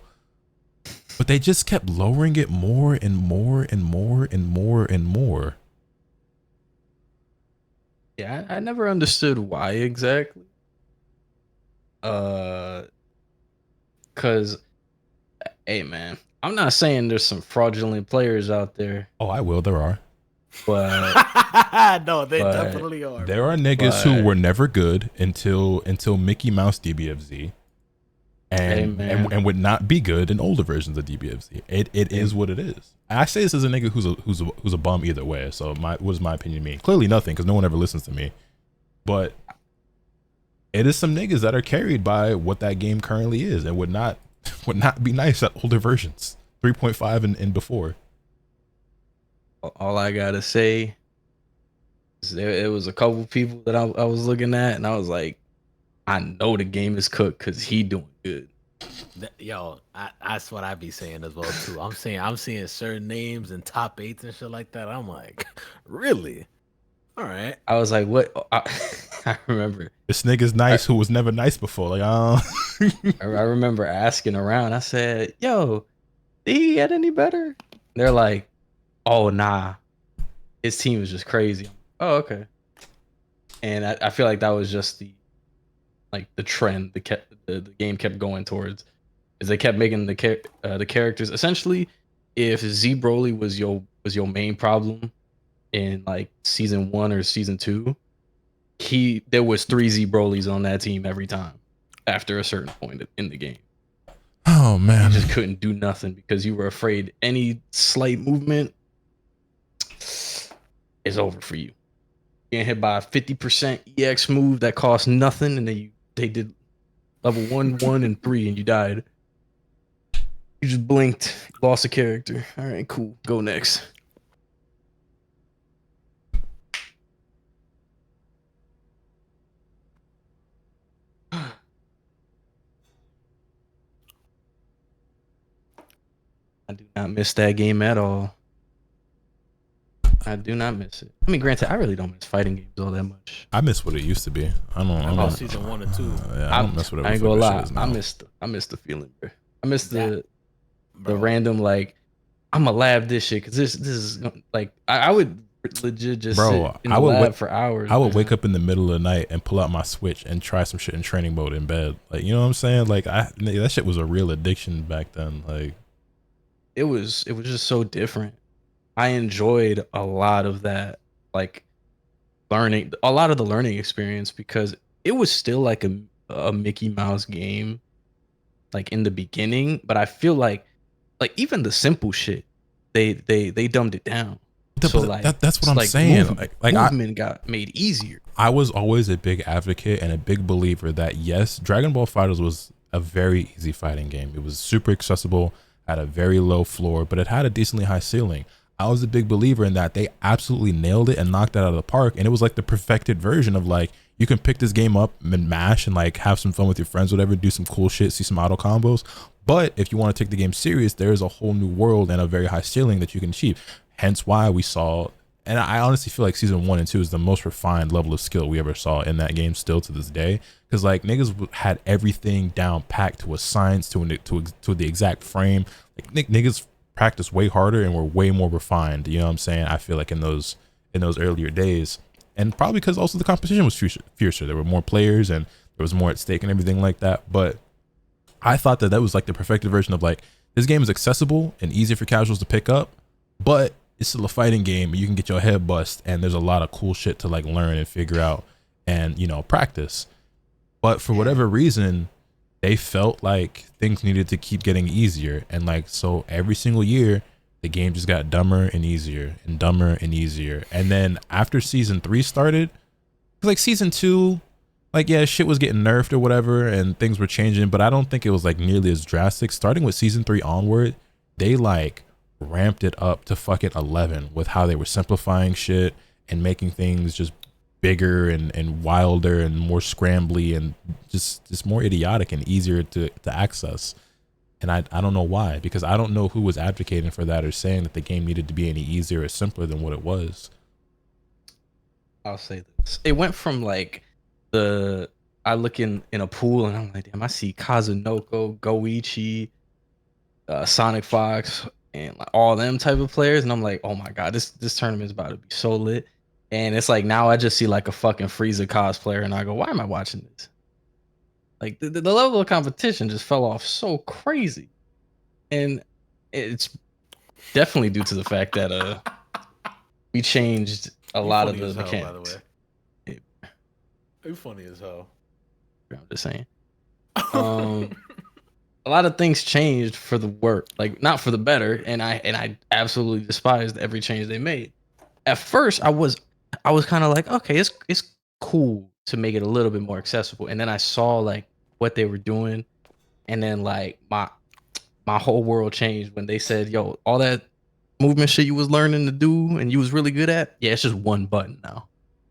S2: But they just kept lowering it more and more and more and more and more.
S3: Yeah, I never understood why exactly. Cause, hey man, I'm not saying there's some fraudulent players out there.
S2: Oh, I will. There are.
S3: But
S4: no, they definitely are.
S2: There are niggas who were never good until Mickey Mouse DBFZ, and would not be good in older versions of DBFZ. It is what it is. I say this as a nigga who's a bum either way. So what does my opinion mean? Clearly nothing, because no one ever listens to me. But it is some niggas that are carried by what that game currently is, and would not be nice at older versions, 3.5 and before.
S3: All I gotta say is there was a couple people that I was looking at, and I was like, I know the game is cooked because he doing good.
S4: Yo, that's what I be saying as well too. I'm seeing certain names in top 8s and shit like that. I'm like, really? All right.
S3: I was like, what? I remember
S2: this nigga's nice who was never nice before. Like,
S3: I remember asking around. I said, yo, did he get any better? They're like, oh nah, his team is just crazy. Oh, okay. And I feel like that was just the trend the game kept going towards, is they kept making the characters essentially. If Z Broly was your main problem in like season 1 or season 2, there was 3 Z Brolys on that team every time after a certain point in the game.
S2: Oh man,
S3: you just couldn't do nothing because you were afraid any slight movement is over for you. Getting hit by a 50% EX move that cost nothing, and then they did level 1, 1, and 3, and you died. You just blinked, lost a character. All right, cool. Go next. I do not miss that game at all. I do not miss it. I mean, granted, I really don't miss fighting games all that much.
S2: I miss what it used to be. I don't
S4: season 1 and 2.
S2: Yeah, I don't mess with it.
S3: I ain't gonna lie. I miss the feeling, bro. I miss the random, like, I'm gonna lab this shit because this is like I would legit just sit in the lab for hours.
S2: I would wake up in the middle of the night and pull out my Switch and try some shit in training mode in bed. Like, you know what I'm saying? Like, that shit was a real addiction back then. Like,
S3: it was just so different. I enjoyed a lot of that, like learning, a lot of the learning experience, because it was still like a Mickey Mouse game, like in the beginning. But I feel like even the simple shit, they dumbed it down. So like
S2: that's what I'm saying.
S3: Movement got made easier.
S2: I was always a big advocate and a big believer that yes, Dragon Ball FighterZ was a very easy fighting game. It was super accessible, had a very low floor, but it had a decently high ceiling. I was a big believer in that. They absolutely nailed it and knocked it out of the park. And it was like the perfected version of like, you can pick this game up and mash and like have some fun with your friends, whatever, do some cool shit, see some auto combos. But if you want to take the game serious, there is a whole new world and a very high ceiling that you can achieve. Hence why we saw, and I honestly feel like season 1 and 2 is the most refined level of skill we ever saw in that game still to this day. Because like niggas had everything down packed to a science, to the exact frame. Like niggas practice way harder and were way more refined, you know what I'm saying? I feel like in those earlier days, and probably because also the competition was fiercer. There were more players and There was more at stake and everything like that. But I thought that was like the perfected version of like, this game is accessible and easy for casuals to pick up, but it's still a fighting game. You can get your head bust, and there's a lot of cool shit to like learn and figure out and, you know, practice. But for whatever reason, they felt like things needed to keep getting easier. And like, so every single year, the game just got dumber and easier and dumber and easier. And then after season 3 started, like season 2, like, yeah, shit was getting nerfed or whatever and things were changing, but I don't think it was like nearly as drastic. Starting with season 3 onward, they like ramped it up to fucking 11 with how they were simplifying shit and making things just bigger and wilder and more scrambly and just more idiotic and easier to access. And I don't know why, because I don't know who was advocating for that or saying that the game needed to be any easier or simpler than what it was.
S3: I'll say this. It went from like I look in a pool and I'm like, damn, I see Kazunoko, Goichi, Sonic Fox, and like all them type of players, and I'm like, oh my god, this tournament is about to be so lit. And it's like now I just see like a fucking Frieza cosplayer, and I go, why am I watching this? Like the level of competition just fell off so crazy, and it's definitely due to the fact that we changed a lot of the mechanics. By the way.
S4: You're funny as hell.
S3: I'm just saying. A lot of things changed for the work, like not for the better, and I absolutely despised every change they made. At first, I was kind of like, okay, it's cool to make it a little bit more accessible, and then I saw like what they were doing, and then like my whole world changed when they said, yo, all that movement shit you was learning to do and you was really good at, yeah, it's just one button now.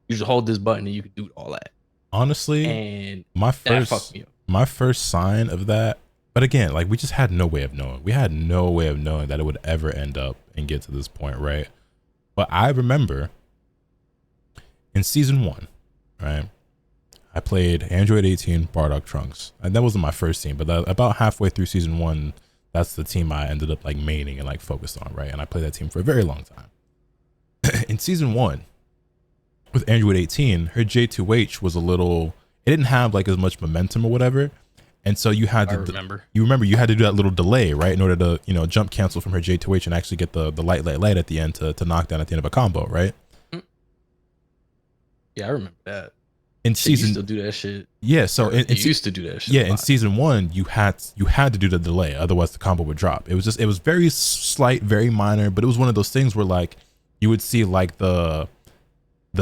S3: You just hold this button and you can do all that.
S2: Honestly,
S3: and
S2: my first sign of that, but again, like we just had no way of knowing. We had no way of knowing that it would ever end up and get to this point, right? But I remember in season 1, right? I played Android 18 Bardock Trunks, and that wasn't my first team, but about halfway through season 1, that's the team I ended up like maining and like focused on, right? And I played that team for a very long time. In season 1, with Android 18, her J2H was a little, it didn't have like as much momentum or whatever. And so you had to, you remember you had to do that little delay, right? In order to, you know, jump cancel from her J2H and actually get the light at the end to knock down at the end of a combo, right?
S3: Yeah, I remember that.
S2: In season,
S3: used to do that shit.
S2: Yeah, so
S3: you used to do that shit.
S2: Yeah, in season 1, you had to do the delay, otherwise the combo would drop. It was very slight, very minor, but it was one of those things where like you would see like the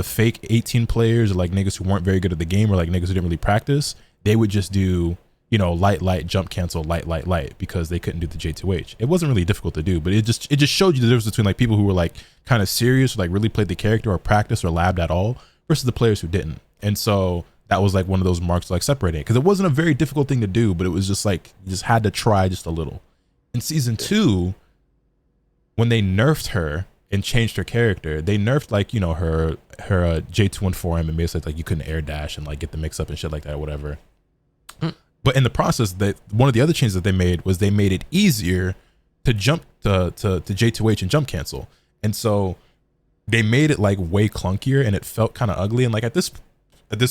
S2: fake 18 players, or like niggas who weren't very good at the game, or like niggas who didn't really practice, they would just do, you know, light, jump cancel, light, because they couldn't do the J2H. It wasn't really difficult to do, but it just showed you the difference between like people who were like kind of serious, or like really played the character or practiced or labbed at all, versus the players who didn't. And so that was like one of those marks to like separate it, because it wasn't a very difficult thing to do, but it was just like you just had to try just a little. In season 2, when they nerfed her and changed her character, they nerfed like, you know, her J214M and basically like you couldn't air dash and like get the mix up and shit like that or whatever. But in the process, that one of the other changes that they made was they made it easier to jump to J2H and jump cancel. And so they made it like way clunkier and it felt kind of ugly. And like at this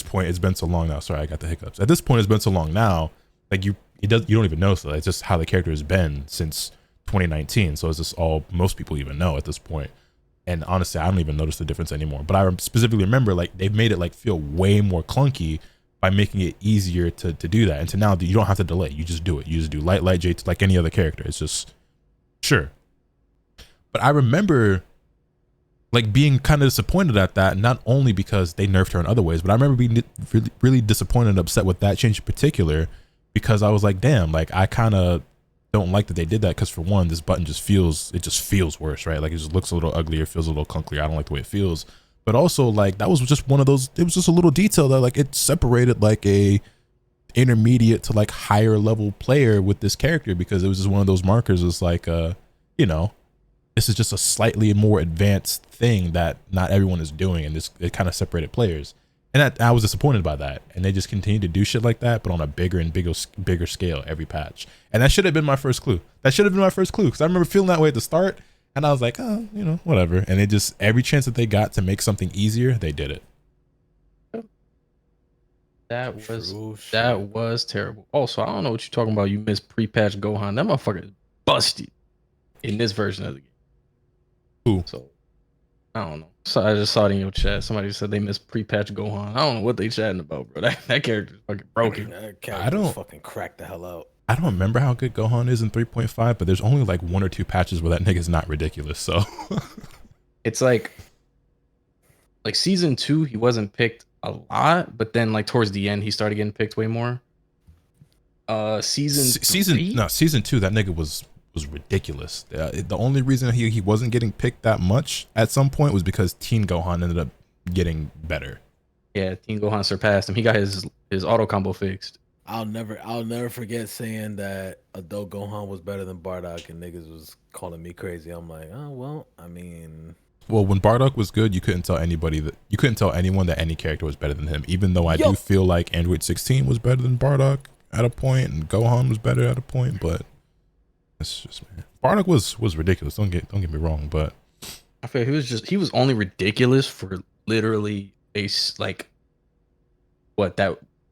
S2: point, it's been so long now. Sorry, I got the hiccups. At this point, it's been so long now, like you don't even notice that. It's just how the character has been since 2019. So it's just all most people even know at this point. And honestly, I don't even notice the difference anymore. But I specifically remember like they've made it like feel way more clunky by making it easier to do that. And to now you don't have to delay. You just do it. You just do light J like any other character. It's just sure. But I remember like being kind of disappointed at that, not only because they nerfed her in other ways, but I remember being really disappointed and upset with that change in particular, because I was like, damn, like I kind of don't like that they did that, because for one, this button just feels worse, right? Like it just looks a little uglier, feels a little clunkier. I don't like the way it feels. But also like that was just one of those, it was just a little detail that like it separated like a intermediate to like higher level player with this character, because it was just one of those markers. It's like you know, this is just a slightly more advanced thing that not everyone is doing, and it kind of separated players. And I was disappointed by that, and they just continue to do shit like that, but on a bigger and bigger scale every patch. And that should have been my first clue. Because I remember feeling that way at the start, and I was like, oh, you know, whatever. And they just, every chance that they got to make something easier, they did it.
S1: True shit.
S3: That was terrible. Also, I don't know what you're talking about. You missed pre-patch Gohan. That motherfucker is busted in this version of the game.
S2: Who?
S3: So I don't know. So I just saw it in your chat. Somebody said they missed pre-patch Gohan. I don't know what they chatting about, bro. That character's fucking broken.
S1: That character's fucking cracked the hell out.
S2: I don't remember how good Gohan is in 3.5, but there's only like 1 or 2 patches where that nigga's not ridiculous. So
S3: It's like season 2, he wasn't picked a lot, but then like towards the end, he started getting picked way more. Season
S2: 2, that nigga was ridiculous. The only reason he wasn't getting picked that much at some point was because Teen Gohan ended up getting better.
S3: Yeah, Teen Gohan surpassed him. He got his auto combo fixed.
S1: I'll never forget saying that adult Gohan was better than Bardock, and niggas was calling me crazy. I'm like, oh well, I mean.
S2: Well, when Bardock was good, you couldn't tell anyone that any character was better than him. Even though I do feel like Android 16 was better than Bardock at a point, and Gohan was better at a point, but it's just, man. Bardock was ridiculous. Don't get me wrong, but
S3: I feel he was only ridiculous for literally that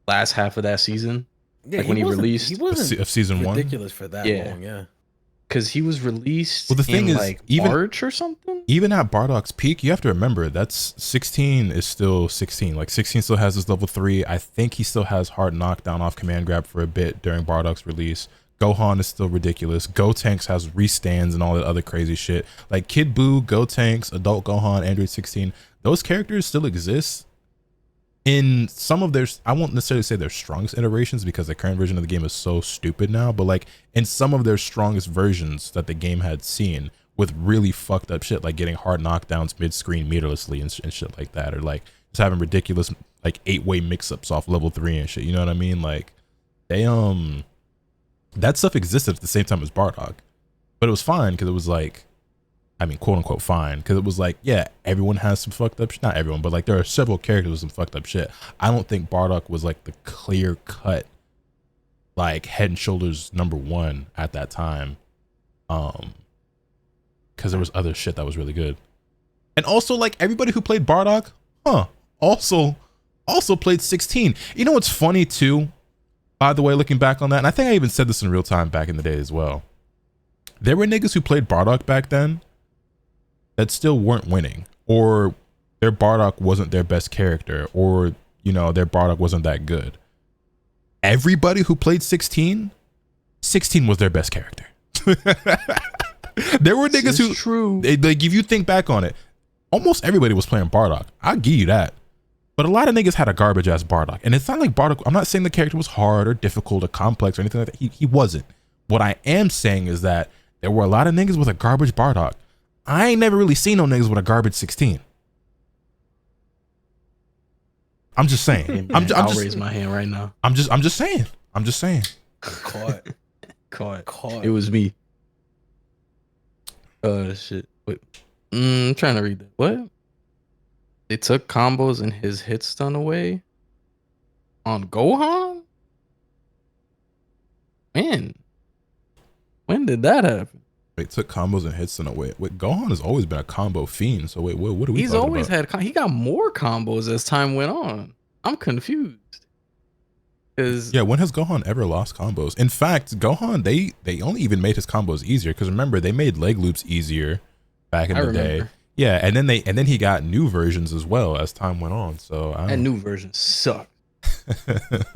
S3: last half of that season.
S1: Yeah,
S3: like when he released
S2: of season 1.
S1: Ridiculous for that long, yeah.
S3: Because he was released
S2: the thing
S3: in
S2: is,
S3: like
S2: even
S3: March or something.
S2: Even at Bardock's peak, you have to remember that's 16 is still 16. Like 16 still has his level 3. I think he still has hard knockdown off command grab for a bit during Bardock's release. Gohan is still ridiculous. Gotenks has restands and all that other crazy shit. Like Kid Buu, Gotenks, Adult Gohan, Android 16, those characters still exist in some of their, I won't necessarily say their strongest iterations because the current version of the game is so stupid now, but like in some of their strongest versions that the game had seen with really fucked up shit, like getting hard knockdowns mid-screen meterlessly and shit like that, or like just having ridiculous like 8-way mix-ups off level 3 and shit, you know what I mean? Like they that stuff existed at the same time as Bardock, but it was fine because it was like, I mean, quote unquote fine, because it was like, yeah, everyone has some fucked up shit. Not everyone, but like there are several characters with some fucked up shit. I don't think Bardock was like the clear cut, like head and shoulders #1 at that time. Because there was other shit that was really good. And also like everybody who played Bardock, also played 16. You know what's funny too? By the way, looking back on that, and I think I even said this in real time back in the day as well. There were niggas who played Bardock back then that still weren't winning, or their Bardock wasn't their best character, or, you know, their Bardock wasn't that good. Everybody who played 16 was their best character. There were niggas who,
S3: true.
S2: Like, if you think back on it, almost everybody was playing Bardock. I'll give you that. But a lot of niggas had a garbage ass Bardock. And it's not like Bardock, I'm not saying the character was hard or difficult or complex or anything like that. He wasn't. What I am saying is that there were a lot of niggas with a garbage Bardock. I ain't never really seen no niggas with a garbage 16. I'm just saying.
S3: Hey, man,
S2: I'll
S3: just raise my hand right now.
S2: I'm just saying.
S1: Caught.
S3: It was me. Shit. Wait. I'm trying to read that. What? They took combos and his hit stun away on Gohan? When did that happen?
S2: Wait, took combos and hits in a way. Wait, Gohan has always been a combo fiend. So wait, what are we talking about?
S3: He's always had. He got more combos as time went on. I'm confused.
S2: Yeah, when has Gohan ever lost combos? In fact, Gohan, they only even made his combos easier because remember they made leg loops easier back in the day. Yeah, and then he got new versions as well as time went on. So
S3: that new version sucked.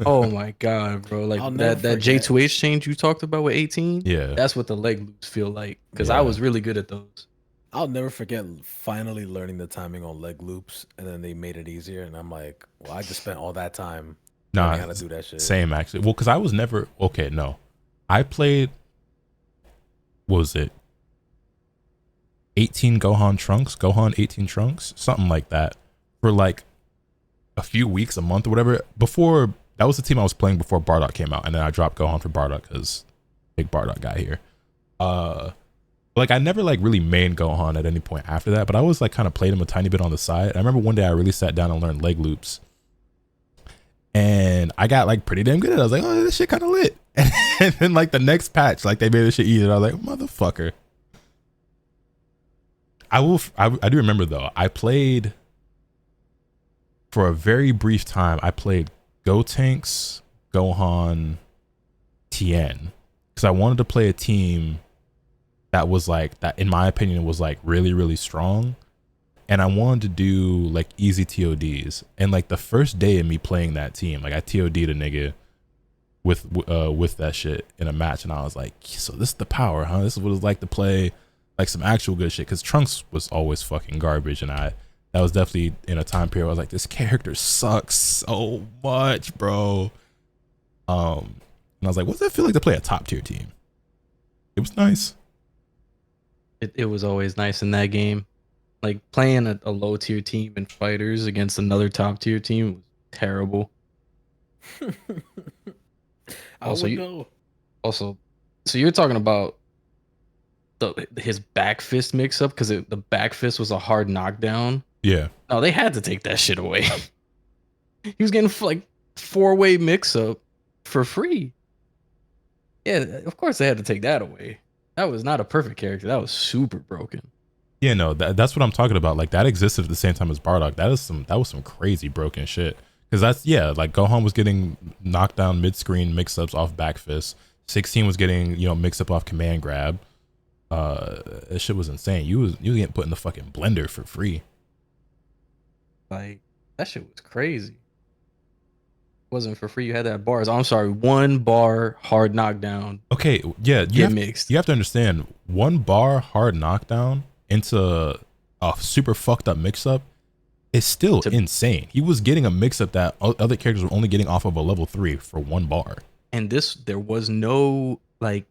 S3: Oh my god, bro! Like that J2H change you talked about with 18.
S2: Yeah,
S3: that's what the leg loops feel like. Because I was really good at those.
S1: I'll never forget finally learning the timing on leg loops, and then they made it easier, and I'm like, well, I just spent all that time.
S2: Nah,
S1: how to do that shit.
S2: Same actually. Well, because I was never okay. No, I played. What was it? 18 Gohan 18 Trunks, something like that, for like a few weeks, a month or whatever. Before that was the team I was playing before Bardock came out, and then I dropped Gohan for Bardock because big Bardock guy here. Like I never like really main Gohan at any point after that, but I was like kind of played him a tiny bit on the side. And I remember one day I really sat down and learned leg loops, and I got like pretty damn good at it. I was like, oh, this shit kind of lit. And then like the next patch, like they made this shit easier. I was like, motherfucker. I do remember though, I played for a very brief time. I played Gotenks, Gohan, Tien, because I wanted to play a team that was like that. In my opinion, was like really really strong, and I wanted to do like easy TODs. And like the first day of me playing that team, like I TOD'd a nigga with that shit in a match, and I was like, so this is the power, huh? This is what it's like to play like some actual good shit. Because Trunks was always fucking garbage, and that was definitely in a time period where I was like, this character sucks so much, bro. And I was like, what does it feel like to play a top tier team? It was nice.
S3: It was always nice in that game. Like playing a low tier team in fighters against another top tier team was terrible. Also, so you're talking about his back fist mix up because the back fist was a hard knockdown.
S2: Yeah.
S3: No, they had to take that shit away. He was getting like 4-way mix up for free. Yeah, of course they had to take that away. That was not a perfect character. That was super broken.
S2: Yeah, no, that's what I'm talking about. Like that existed at the same time as Bardock. That was some crazy broken shit. Because that's, yeah, like Gohan was getting knocked down mid-screen mix-ups off back fist. 16 was getting, mix up off command grab. That shit was insane. You was getting put in the fucking blender for free.
S3: Like that shit was crazy. Wasn't for free. You had that bars. I'm sorry, 1 bar hard knockdown.
S2: Okay, yeah,
S3: mixed.
S2: You have to understand, 1 bar hard knockdown into a super fucked up mix-up is still insane. He was getting a mix-up that other characters were only getting off of a level 3 for 1 bar.
S3: And there was no like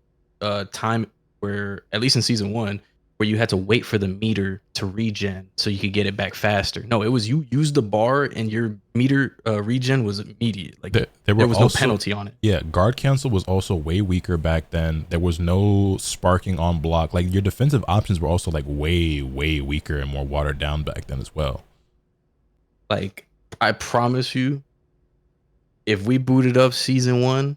S3: time where, at least in season 1, where you had to wait for the meter to regen so you could get it back faster. No, it was you used the bar and your meter regen was immediate. Like there was no penalty on it.
S2: Yeah, guard cancel was also way weaker back then. There was no sparking on block. Like your defensive options were also like way weaker and more watered down back then as well.
S3: Like I promise you, if we booted up season 1,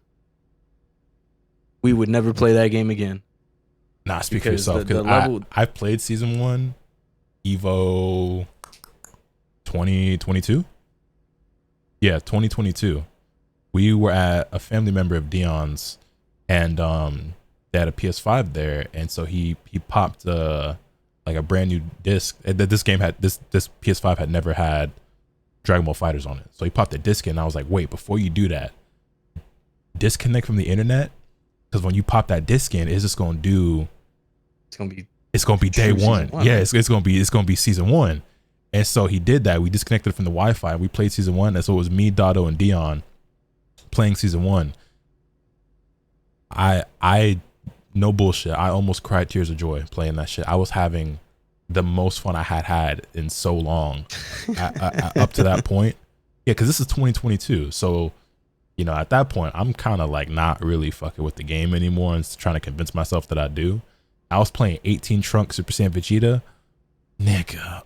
S3: we would never play that game again.
S2: Nah, speak for yourself. Because I've played season 1, Evo 2022. Yeah, 2022. We were at a family member of Dion's, and they had a PS5 there, and so he popped like a brand new disc. This game had this PS5 had never had Dragon Ball Fighters on it, so he popped the disc in. And I was like, wait, before you do that, disconnect from the internet, because when you pop that disc in, it's just gonna do. It's gonna be day one. Yeah, it's gonna be season 1. And so he did that. We disconnected from the Wi-Fi. We played season 1. And so it was me, Dotto, and Dion playing season 1. I no bullshit. I almost cried tears of joy playing that shit. I was having the most fun I had in so long up to that point. Yeah, because this is 2022. So, at that point, I'm kind of like not really fucking with the game anymore and trying to convince myself that I do. I was playing 18 Trunks Super Saiyan Vegeta. Nigga,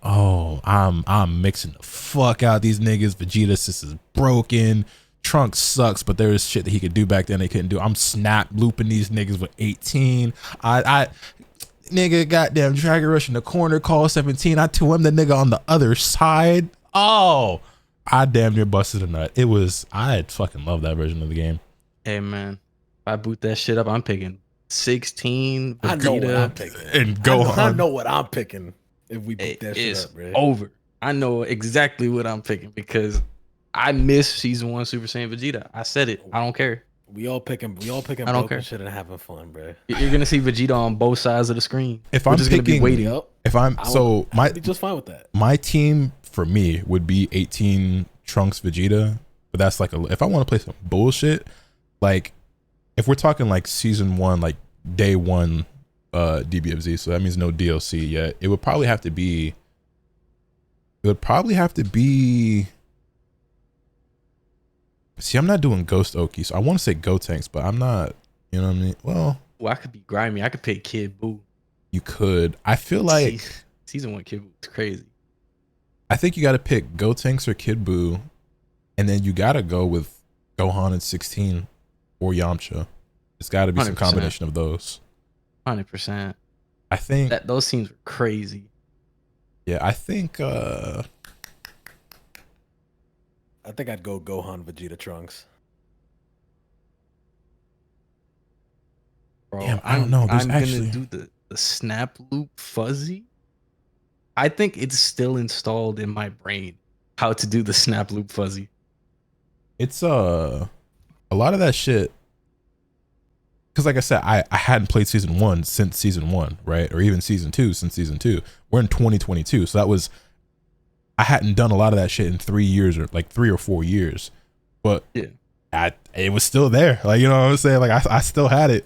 S2: I'm mixing the fuck out these niggas. Vegeta's just is broken. Trunks sucks, but there is shit that he could do back then they couldn't do. I'm snap looping these niggas with 18. Nigga, goddamn Dragon Rush in the corner, call 17. I 2M the nigga on the other side. Oh, I damn near busted a nut. I fucking love that version of the game.
S3: Hey man, if I boot that shit up, I'm picking 16 Vegeta.
S1: I know what I'm picking.
S2: And Gohan.
S1: I know what I'm picking if we boot that shit up, bro.
S3: Over. I know exactly what I'm picking because I missed season 1 Super Saiyan Vegeta. I said it. I don't care.
S1: We all picking
S3: I don't care.
S1: shit and having fun, bro.
S3: You're gonna see Vegeta on both sides of the screen.
S2: If I'm just gonna be waiting,
S1: I'd be just fine with that.
S2: My team for me would be 18 Trunks Vegeta, but that's like if I want to play some bullshit, like if we're talking like season 1, like day 1 DBFZ, so that means no DLC yet. It would probably have to be see, I'm not doing Ghost Oki, so I want to say Gotenks, but I'm not, you know what I mean? Well,
S3: I could be grimy. I could pick Kid Buu.
S2: You could. I feel like
S3: season 1 Kid Buu is crazy.
S2: I think you got to pick Gotenks or Kid Buu, and then you got to go with Gohan and 16 or Yamcha. It's got to be 100%. Some combination of those.
S3: 100%.
S2: I think
S3: that those scenes were crazy.
S2: Yeah, I think
S4: I think I'd go Gohan, Vegeta, Trunks.
S3: Bro,
S2: Damn, I don't know. There's
S3: I'm
S2: actually
S3: gonna do the snap loop fuzzy. I think it's still installed in my brain how to do the snap loop fuzzy.
S2: it's a lot of that shit. Because like I said, I hadn't played season 1 since season 1, right? Or even season 2 since season 2. We're in 2022, so that was I hadn't done a lot of that shit in 3 years or like 3 or 4 years, but
S3: Yeah.
S2: it was still there. Like, you know what I'm saying? Like I still had it.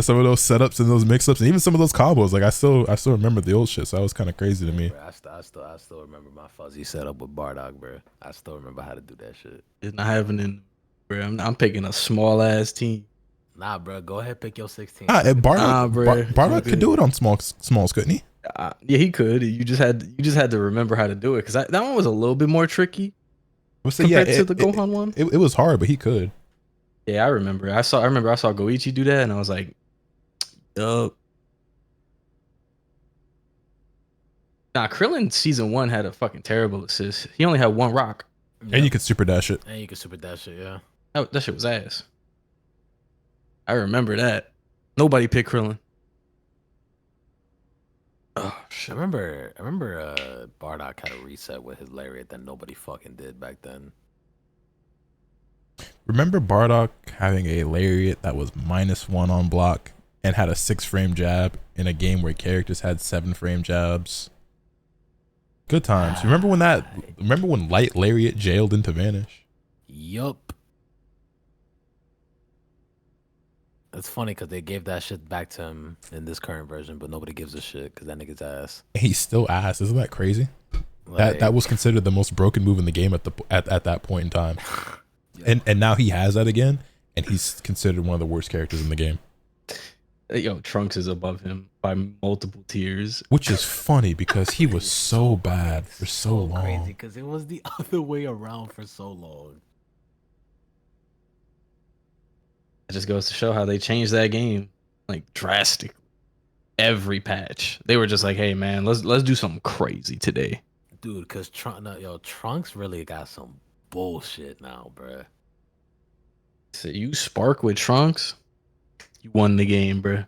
S2: Some of those setups and those mix-ups and even some of those combos. Like I still remember the old shit. So that was kind of crazy to me.
S4: Bro, I still remember my fuzzy setup with Bardock, bro. I still remember how to do that shit.
S3: It's not happening, bro. I'm picking a small ass team.
S4: Nah, bro, go ahead, pick your 16.
S2: Bardock could do it on smalls, couldn't he?
S3: Yeah, he could. You just had to remember how to do it because that one was a little bit more tricky compared to the Gohan one.
S2: It was hard, but he could.
S3: Yeah, I remember. I remember I saw Goichi do that, and I was like, "Yup." Nah, Krillin season 1 had a fucking terrible assist. He only had 1 rock.
S2: And you could super dash it.
S4: And you can super dash it, yeah.
S3: That shit was ass. I remember that. Nobody picked Krillin. Oh shit!
S4: I remember Bardock had a reset with his lariat that nobody fucking did back then.
S2: Remember Bardock having a lariat that was -1 on block and had a 6-frame jab in a game where characters had 7-frame jabs? Good times. Remember when light lariat jailed into vanish?
S4: Yup. It's funny because they gave that shit back to him in this current version, but nobody gives a shit because that nigga's ass.
S2: He's still ass. Isn't that crazy?
S4: Like,
S2: That was considered the most broken move in the game at that point in time. And now he has that again, and he's considered one of the worst characters in the game.
S3: Yo, Trunks is above him by multiple tiers.
S2: Which is funny because he was so bad for so long.
S4: crazy because it was the other way around for so long.
S3: It just goes to show how they changed that game like drastically. Every patch, they were just like, "Hey man, let's do something crazy today."
S4: Dude, because Trunks really got some bullshit now, bruh.
S3: So you spark with Trunks, you won the game, bruh.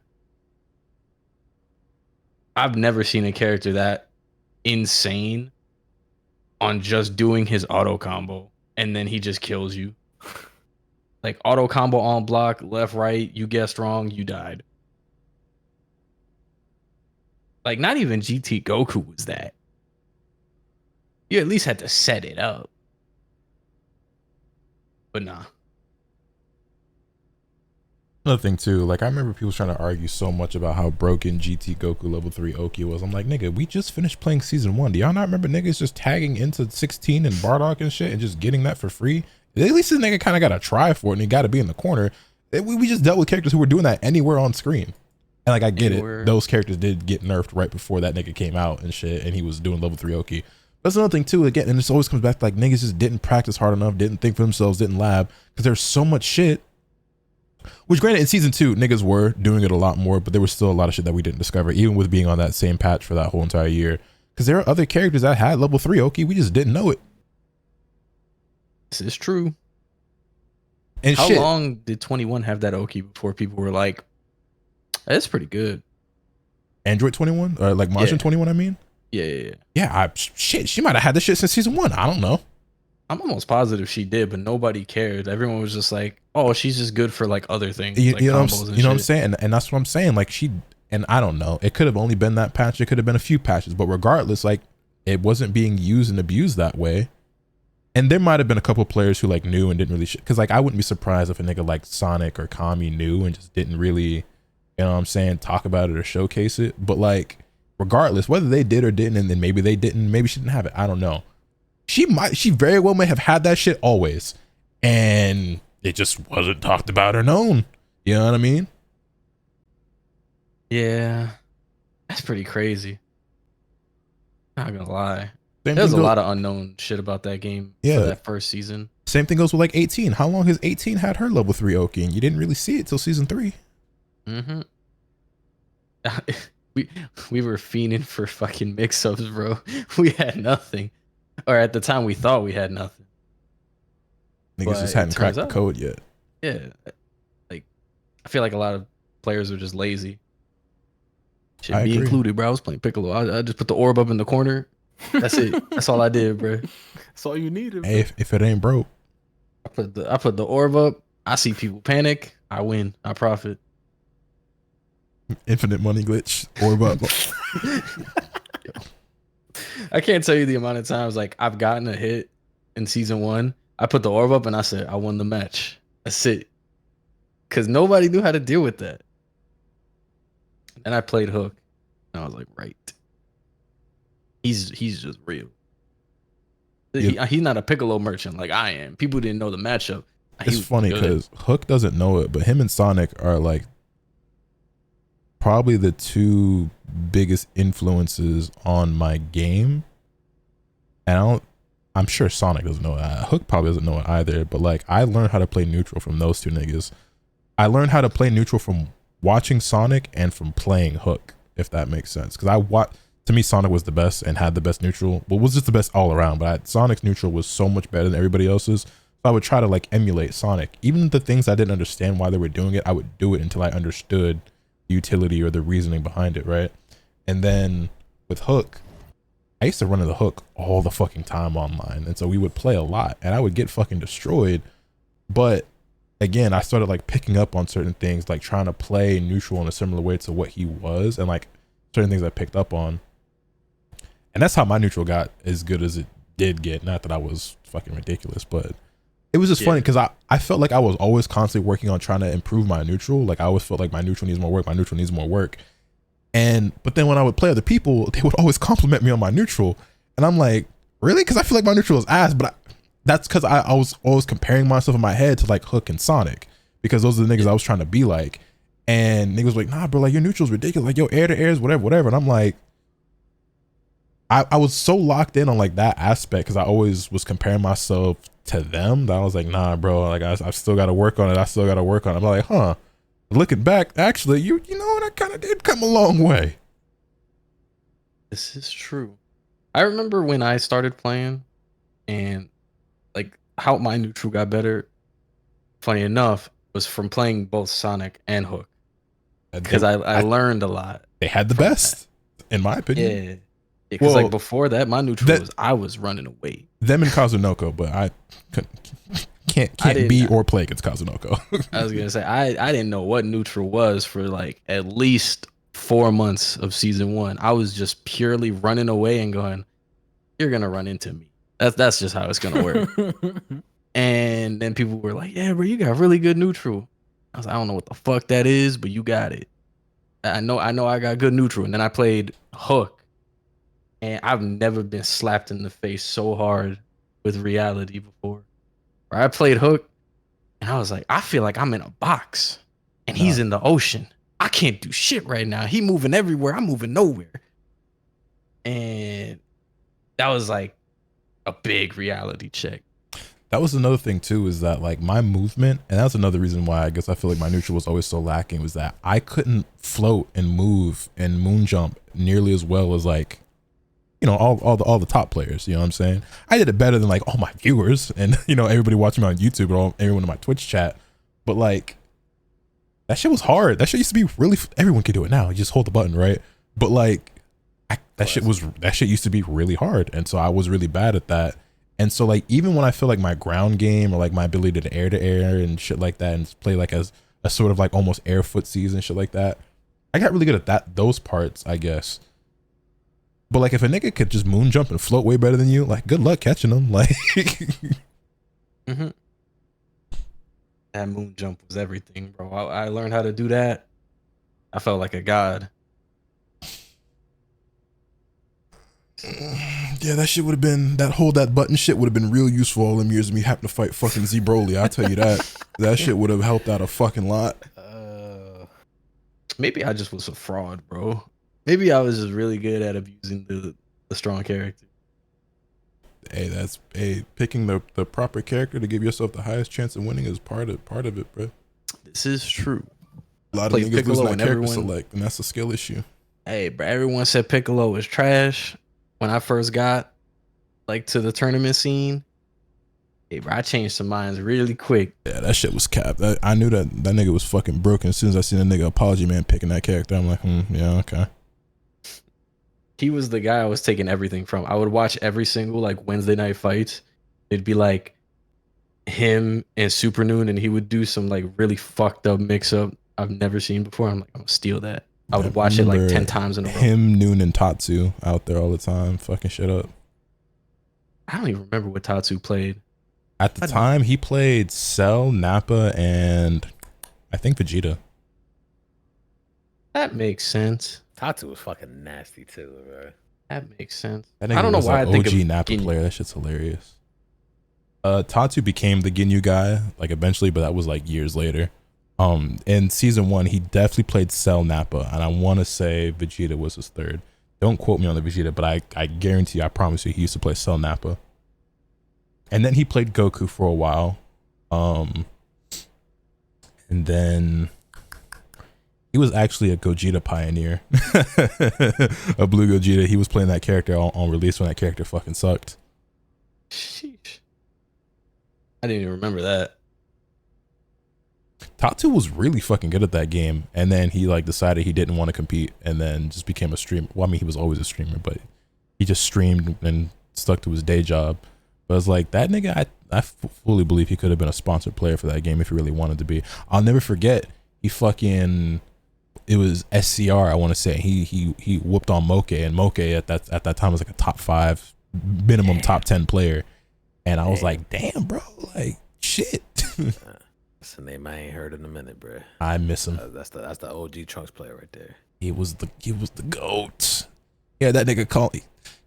S3: I've never seen a character that insane on just doing his auto combo and then he just kills you. Like auto combo on block, left, right, you guessed wrong, you died. Like not even GT Goku was that. You at least had to set it up. But nah.
S2: Another thing too, like I remember people trying to argue so much about how broken GT Goku level 3 Oki was. I'm like, nigga, we just finished playing season 1. Do y'all not remember niggas just tagging into 16 and Bardock and shit and just getting that for free? At least this nigga kind of got to try for it and he got to be in the corner. We just dealt with characters who were doing that anywhere on screen. And like I get it, those characters did get nerfed right before that nigga came out and shit, and he was doing level 3 Oki. That's another thing too, again, and this always comes back to like niggas just didn't practice hard enough, didn't think for themselves, didn't lab, because there's so much shit. Which granted, in season 2, niggas were doing it a lot more, but there was still a lot of shit that we didn't discover, even with being on that same patch for that whole entire year. Because there are other characters that had level 3 Oki, we just didn't know it.
S3: This is true.
S2: And
S3: how long did 21 have that Oki before people were like, that's pretty good?
S2: Android 21? Or like Martian 21, I mean?
S3: Yeah.
S2: Yeah, shit, she might have had this shit since season 1. I don't know.
S3: I'm almost positive she did, but nobody cared. Everyone was just like, oh, she's just good for like other things.
S2: You
S3: like
S2: know,
S3: combos
S2: what I'm saying? And that's what I'm saying. Like and I don't know. It could have only been that patch. It could have been a few patches. But regardless, like it wasn't being used and abused that way. And there might have been a couple players who like knew and didn't really because like I wouldn't be surprised if a nigga like Sonic or Kami knew and just didn't really, you know what I'm saying, talk about it or showcase it. But like regardless, whether they did or didn't, and then maybe they didn't, maybe she didn't have it, I don't know. She very well may have had that shit always, and it just wasn't talked about or known. You know what I mean?
S3: Yeah, that's pretty crazy. Not gonna lie. There's a lot of unknown shit about that game for that first season.
S2: Same thing goes with like 18. How long has 18 had her level 3 Oki? And you didn't really see it till season 3.
S3: Mm-hmm. we were fiending for fucking mix-ups, bro. We had nothing. Or at the time we thought we had nothing.
S2: Niggas just hadn't cracked the code yet.
S3: Yeah, like I feel like a lot of players are just lazy. Should be included, bro. I was playing Piccolo. I just put the orb up in the corner. That's it. That's all I did, bro.
S4: That's all you needed.
S2: Hey, if it ain't broke,
S3: I put the orb up. I see people panic. I win. I profit.
S2: Infinite money glitch, orb up.
S3: I can't tell you the amount of times like I've gotten a hit in season 1. I put the orb up and I said I won the match. That's it. Cause nobody knew how to deal with that. And I played Hook, and I was like, right. He's just real.
S2: Yeah.
S3: He's not a Piccolo merchant like I am. People didn't know the matchup.
S2: It's funny because Hook doesn't know it, but him and Sonic are like probably the 2 biggest influences on my game. And I'm sure Sonic doesn't know it. Hook probably doesn't know it either, but like I learned how to play neutral from those 2 niggas. I learned how to play neutral from watching Sonic and from playing Hook, if that makes sense. Because to me, Sonic was the best and had the best neutral. Well, was just the best all around. But Sonic's neutral was so much better than everybody else's. So I would try to like emulate Sonic. Even the things I didn't understand why they were doing it, I would do it until I understood the utility or the reasoning behind it, right? And then with Hook, I used to run into Hook all the fucking time online. And so we would play a lot and I would get fucking destroyed. But again, I started like picking up on certain things, like trying to play neutral in a similar way to what he was, and like certain things I picked up on. And that's how my neutral got as good as it did get. Not that I was fucking ridiculous, but it was just funny because I felt like I was always constantly working on trying to improve my neutral. Like I always felt like my neutral needs more work. My neutral needs more work. But then when I would play other people, they would always compliment me on my neutral. And I'm like, really? Because I feel like my neutral is ass, but that's because I was always comparing myself in my head to like Hook and Sonic, because those are the niggas I was trying to be like. And niggas was like, nah, bro, like your neutral's ridiculous. Like, yo, air to air is whatever. And I'm like, I was so locked in on like that aspect because I always was comparing myself to them that I was like, nah, bro, like I still got to work on it. I still got to work on it. I'm like, huh, looking back, actually, you know what? I kind of did come a long way.
S3: This is true. I remember when I started playing and like how my neutral got better, funny enough, was from playing both Sonic and Hook. Because I learned a lot.
S2: They had the best, in my opinion.
S3: Yeah. Because like before that, my neutral I was running away.
S2: Them and Kazunoko, but I can't be or play against Kazunoko.
S3: I was gonna say I didn't know what neutral was for like at least 4 months of season 1. I was just purely running away and going, "You're gonna run into me." That's just how it's gonna work. And then people were like, "Yeah, bro, you got really good neutral." I was like, "I don't know what the fuck that is, but you got it." I know I got good neutral. And then I played Hook. And I've never been slapped in the face so hard with reality before. Where I played Hook, and I was like, I feel like I'm in a box, and he's in the ocean. I can't do shit right now. He moving everywhere. I'm moving nowhere. And that was like a big reality check.
S2: That was another thing too, is that like my movement, and that's another reason why I guess I feel like my neutral was always so lacking, was that I couldn't float and move and moon jump nearly as well as like, you know, all the top players. You know what I'm saying? I did it better than like all my viewers and, you know, everybody watching me on YouTube and everyone in my Twitch chat. But like, that shit was hard. That shit used to be really, everyone can do it now. You just hold the button, right? But like, that shit used to be really hard. And so I was really bad at that. And so like, even when I feel like my ground game or like my ability to air and shit like that and play like as a sort of like almost air footsies and shit like that, I got really good at those parts, I guess. But like, if a nigga could just moon jump and float way better than you, like, good luck catching them. Like,
S3: that moon jump was everything, bro. I learned how to do that. I felt like a god.
S2: Yeah, that shit would have been, that button shit would have been real useful all them years of me having to fight fucking Z Broly. I'll tell you that. That shit would have helped out a fucking lot.
S3: Maybe I just was a fraud, bro. Maybe I was just really good at abusing the strong character.
S2: Hey, picking the proper character to give yourself the highest chance of winning is part of it, bro.
S3: This is true.
S2: A lot of niggas losing that character select, and that's a skill issue.
S3: Hey, bro, everyone said Piccolo was trash when I first got like to the tournament scene. Hey, bro, I changed some minds really quick.
S2: Yeah, that shit was capped. I knew that nigga was fucking broken as soon as I seen a nigga Apology Man picking that character. I'm like, yeah, okay.
S3: He was the guy I was taking everything from. I would watch every single like Wednesday night fights. It'd be like him and Super Noon, and he would do some like really fucked up mix up I've never seen before. I'm like, I'm gonna steal that. I would watch it like 10 times in a row.
S2: Him, Noon, and Tatsu out there all the time, fucking shit up.
S3: I don't even remember what Tatsu played.
S2: At the time, he played Cell, Nappa, and I think Vegeta.
S3: That makes sense.
S4: Tatsu was fucking nasty too, bro.
S3: That makes sense.
S2: That
S3: I don't know why I think
S2: OG
S3: of
S2: Nappa
S3: Ginyu.
S2: player. That shit's hilarious. Tatsu became the Ginyu guy, like eventually, but that was like years later. In season 1, he definitely played Cell, Nappa, and I want to say Vegeta was his third. Don't quote me on the Vegeta, but I guarantee, I promise you, he used to play Cell, Nappa. And then he played Goku for a while. And then he was actually a Gogeta pioneer. A blue Gogeta. He was playing that character on release when that character fucking sucked.
S3: Sheesh. I didn't even remember that.
S2: Tatsu was really fucking good at that game, and then he like decided he didn't want to compete, and then just became a streamer. Well, I mean, he was always a streamer, but he just streamed and stuck to his day job. But it's like that nigga, I fully believe he could have been a sponsored player for that game if he really wanted to be. I'll never forget, he fucking, it was SCR, I want to say. He whooped on Moke, and Moke at that time was like a top 5, minimum top 10 player. And I was like, damn, bro, like shit.
S4: That's a name I ain't heard in a minute, bro.
S2: I miss him.
S4: That's the OG Trunks player right there.
S2: He was the GOAT. Yeah, that nigga called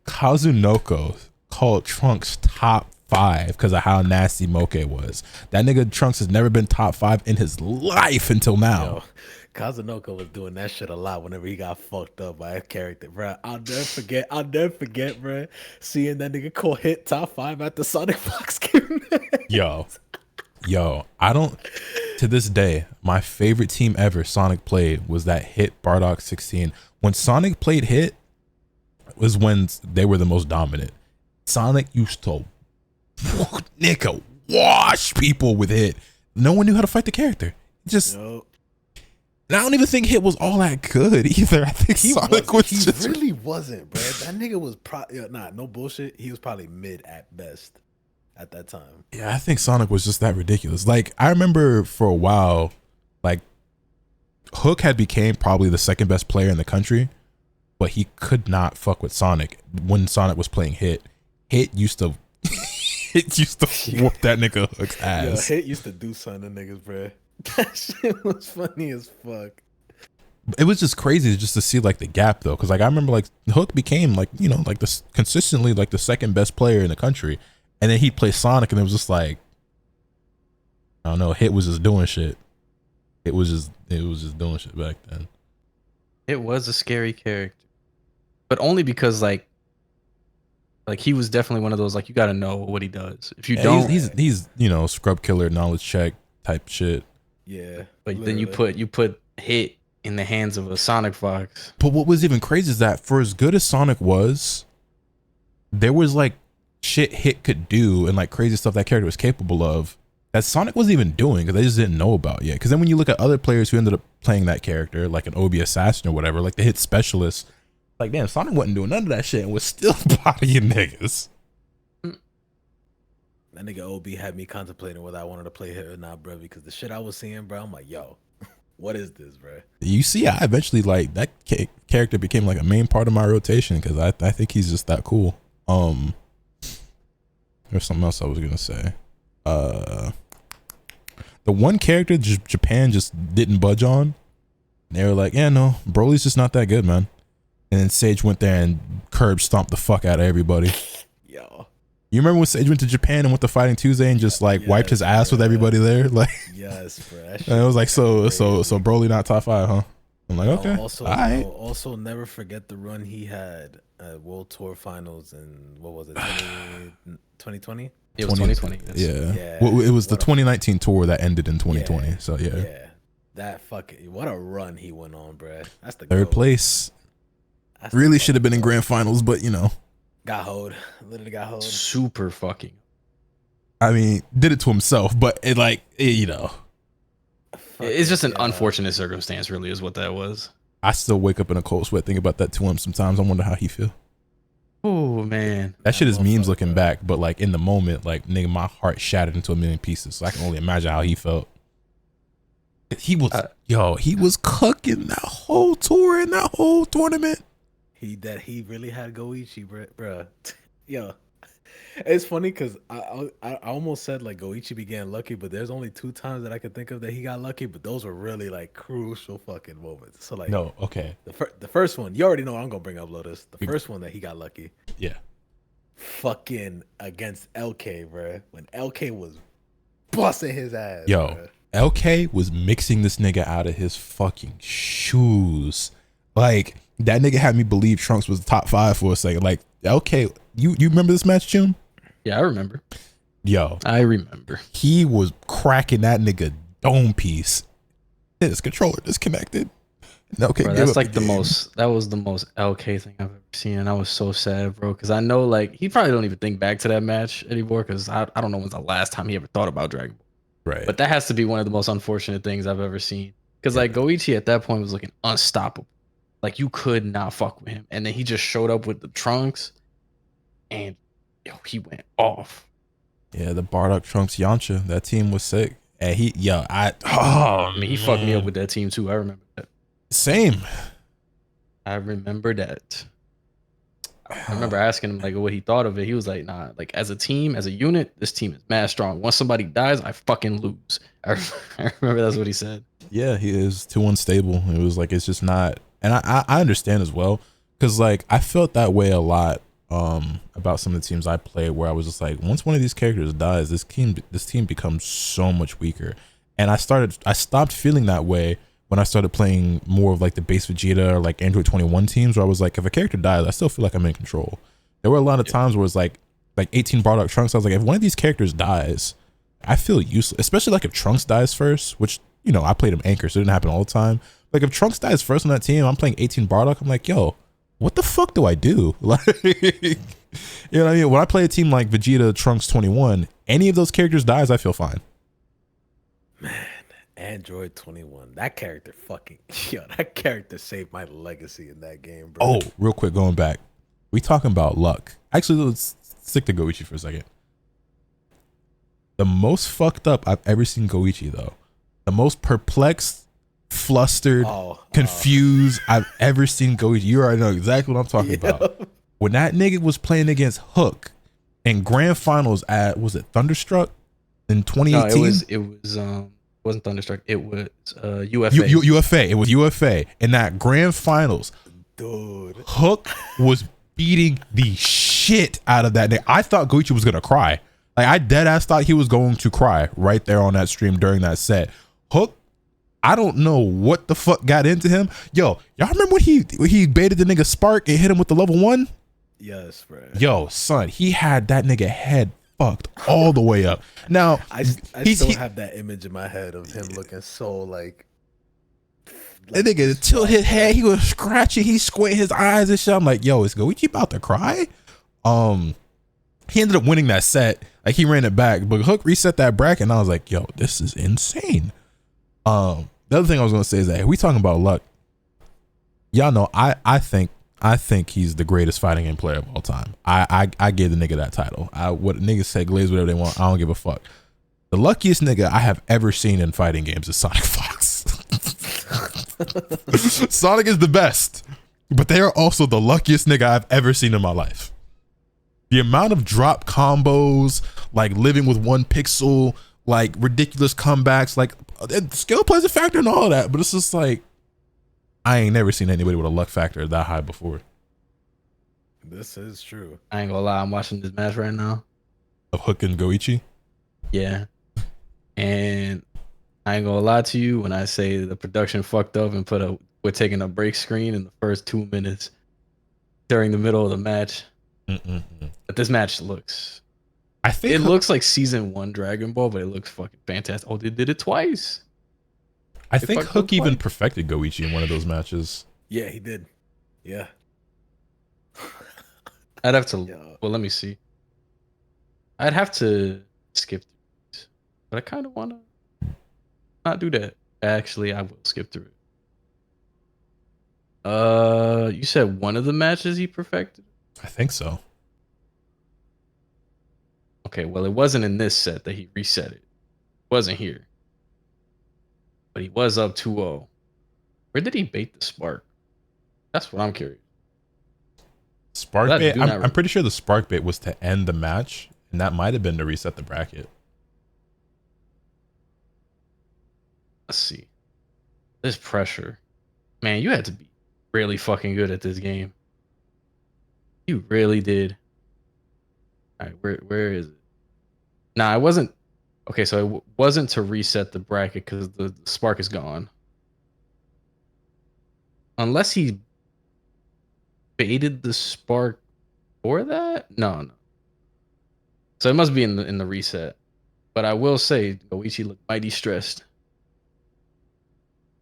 S2: Kazunoko called Trunks top 5 because of how nasty Moke was. That nigga Trunks has never been top 5 in his life until now.
S4: Yo, Kazunoko was doing that shit a lot whenever he got fucked up by a character, bro. I'll never forget, bro. Seeing that nigga call hit top 5 at the Sonic Fox game.
S2: Yo, I don't, to this day, my favorite team ever Sonic played was that Hit Bardock 16. When Sonic played Hit was when they were the most dominant. Sonic used to nigga wash people with Hit. No one knew how to fight the character. Just, and I don't even think Hit was all that good either. I think Sonic was just,
S4: he really wasn't, bro. That nigga was no bullshit. He was probably mid at best at that time.
S2: Yeah, I think Sonic was just that ridiculous. Like, I remember for a while, like, Hook had became probably the second best player in the country, but he could not fuck with Sonic when Sonic was playing Hit. Hit used to whoop that nigga Hook's ass.
S4: Yo, Hit used to do something to niggas, bro. That shit was funny as fuck.
S2: It was just crazy just to see like the gap though, because like I remember like Hook became like, you know, like this consistently like the second best player in the country, and then he'd play Sonic and it was just like, I don't know, Hit was just doing shit. It was just doing shit back then.
S3: It was a scary character, but only because like he was definitely one of those like you got to know what he does. If you don't,
S2: he's you know, scrub killer, knowledge check type shit.
S4: Yeah,
S3: but
S4: literally.
S3: then you put Hit in the hands of a Sonic Fox.
S2: But what was even crazy is that for as good as Sonic was, there was like shit Hit could do and like crazy stuff that character was capable of that Sonic wasn't even doing because they just didn't know about yet. Because then when you look at other players who ended up playing that character, like an OB Assassin or whatever, like the Hit specialist, like damn, Sonic wasn't doing none of that shit and was still bodying niggas.
S4: That nigga OB had me contemplating whether I wanted to play Hit or not, bro, because the shit I was seeing, bro, I'm like, yo, what is this, bro?
S2: You see, I eventually like that character became like a main part of my rotation because I think he's just that cool. There's something else I was gonna say. The one character Japan just didn't budge on. They were like, yeah, no, Broly's just not that good, man. And then Sage went there and curb stomped the fuck out of everybody.
S4: Yo.
S2: You remember when Sage went to Japan and went to Fighting Tuesday and just like wiped his ass with everybody there? Like,
S4: yes, bro.
S2: And it was like, so Broly not top 5, huh? I'm like, okay.
S4: Also, never forget the run he had at World Tour Finals in, what was it, 2020?
S3: It was 2020.
S2: Yeah. Well, it was the 2019 tour that ended in 2020.
S4: Yeah.
S2: So yeah.
S4: Yeah. That fucking, what a run he went on, bro. That's the
S2: third place. That's really should have been in grand finals, but you know.
S4: Got hold. Literally got hold.
S3: Super fucking.
S2: I mean, did it to himself, but you know.
S3: It's just an unfortunate circumstance, really, is what that was.
S2: I still wake up in a cold sweat thinking about that to him sometimes. I wonder how he feel.
S3: Oh man,
S2: that shit is memes looking back, but like in the moment, like nigga, my heart shattered into a million pieces. So I can only imagine how he felt. He was he was cooking that whole tour and that whole tournament.
S4: He really had Goichi, bruh. Yo, it's funny because I almost said like Goichi began lucky, but there's only 2 times that I could think of that he got lucky, but those were really like crucial fucking moments. So like,
S2: no, okay,
S4: the first one, you already know I'm gonna bring up Lotus. The first one that he got lucky,
S2: yeah,
S4: fucking against LK, bruh, when LK was busting his ass.
S2: Yo,
S4: bruh.
S2: LK was mixing this nigga out of his fucking shoes. Like that nigga had me believe Trunks was top 5 for a second. Like LK, you remember this match, Jim?
S3: Yeah, I remember.
S2: Yo,
S3: I remember.
S2: He was cracking that nigga dome piece. His controller disconnected. Okay,
S3: bro, that's like that was the most LK thing I've ever seen, and I was so sad, bro, because I know like he probably don't even think back to that match anymore, because I don't know when's the last time he ever thought about Dragon Ball.
S2: Right.
S3: But that has to be one of the most unfortunate things I've ever seen, because like Goichi at that point was looking unstoppable. Like you could not fuck with him, and then he just showed up with the Trunks, and he went off.
S2: Yeah, the Bardock Trunks Yamcha, that team was sick. And he fucked
S3: me up with that team too. I remember that.
S2: Same.
S3: I remember that. I remember asking him like what he thought of it. He was like, nah, like as a team, as a unit, this team is mad strong. Once somebody dies, I fucking lose. I remember that's what he said.
S2: Yeah, he is too unstable. It was like, it's just not, and I understand as well, because like I felt that way a lot about some of the teams I played, where I was just like, once one of these characters dies, this team becomes so much weaker. And I stopped feeling that way when I started playing more of like the base Vegeta or like Android 21 teams, where I was like, if a character dies, I still feel like I'm in control. There were a lot of times where it's like 18 Bardock Trunks. I was like, if one of these characters dies, I feel useless, especially like if Trunks dies first, which, you know, I played him anchor, so it didn't happen all the time. Like if Trunks dies first on that team, I'm playing 18 Bardock, I'm like, yo, what the fuck do I do? Like, you know what I mean? When I play a team like Vegeta, Trunks 21, any of those characters dies, I feel fine.
S4: Man, Android 21, that character that character saved my legacy in that game, bro.
S2: Oh, real quick, going back, we talking about luck. Actually, let's stick to Goichi for a second. The most fucked up I've ever seen Goichi, though, the most perplexed, flustered, confused I've ever seen Goichi. You already know exactly what I'm talking about. When that nigga was playing against Hook in grand finals at, was it Thunderstruck in 2018?
S3: No, it wasn't Thunderstruck. It was UFA.
S2: UFA. It was UFA in that grand finals.
S4: Dude,
S2: Hook was beating the shit out of that nigga. I thought Goichi was gonna cry. Like I dead ass thought he was going to cry right there on that stream during that set. Hook, I don't know what the fuck got into him. Yo, y'all remember when he baited the nigga Spark and hit him with the level 1?
S4: Yes, bro.
S2: Yo, son, he had that nigga head fucked all the way up. Now
S4: I still have that image in my head of him looking so like
S2: that nigga tilt his head, he was scratching, he squinting his eyes and shit. I'm like, yo, is Goichi about to cry? He ended up winning that set. Like he ran it back, but Hook reset that bracket, and I was like, yo, this is insane. The other thing I was gonna say is that if we talking about luck, y'all know I think he's the greatest fighting game player of all time. I gave the nigga that title. What niggas say, glaze whatever they want, I don't give a fuck. The luckiest nigga I have ever seen in fighting games is Sonic Fox. Sonic is the best, but they are also the luckiest nigga I've ever seen in my life. The amount of drop combos, like living with 1 pixel, like ridiculous comebacks, like skill plays a factor in all of that, but it's just like, I ain't never seen anybody with a luck factor that high before.
S4: This is true.
S3: I ain't gonna lie, I'm watching this match right now.
S2: Of Hook and Goichi?
S3: Yeah. And I ain't gonna lie to you when I say the production fucked up and we're taking a break screen in the first 2 minutes during the middle of the match. But this match looks,
S2: I think
S3: it looks like season 1 Dragon Ball, but it looks fucking fantastic. Oh, they did it twice.
S2: I think Hook even perfected Goichi in one of those matches.
S4: Yeah, he did. Yeah.
S3: I'd have to, well, let me see. I'd have to skip through these. But I kind of want to not do that. Actually, I will skip through it. You said one of the matches he perfected?
S2: I think so.
S3: Okay, well, it wasn't in this set that he reset it. It wasn't here. But he was up 2-0. Where did he bait the spark? That's what I'm curious.
S2: Spark
S3: That
S2: bait?
S3: do not
S2: I'm pretty sure the spark bait was to end the match, and that might have been to reset the bracket.
S3: Let's see. This pressure. Man, you had to be really fucking good at this game. You really did. All right, where is it? Nah, it wasn't. Okay, so it wasn't to reset the bracket because the spark is gone. Unless he baited the spark for that? No. So it must be in the reset. But I will say, Goichi looked mighty stressed.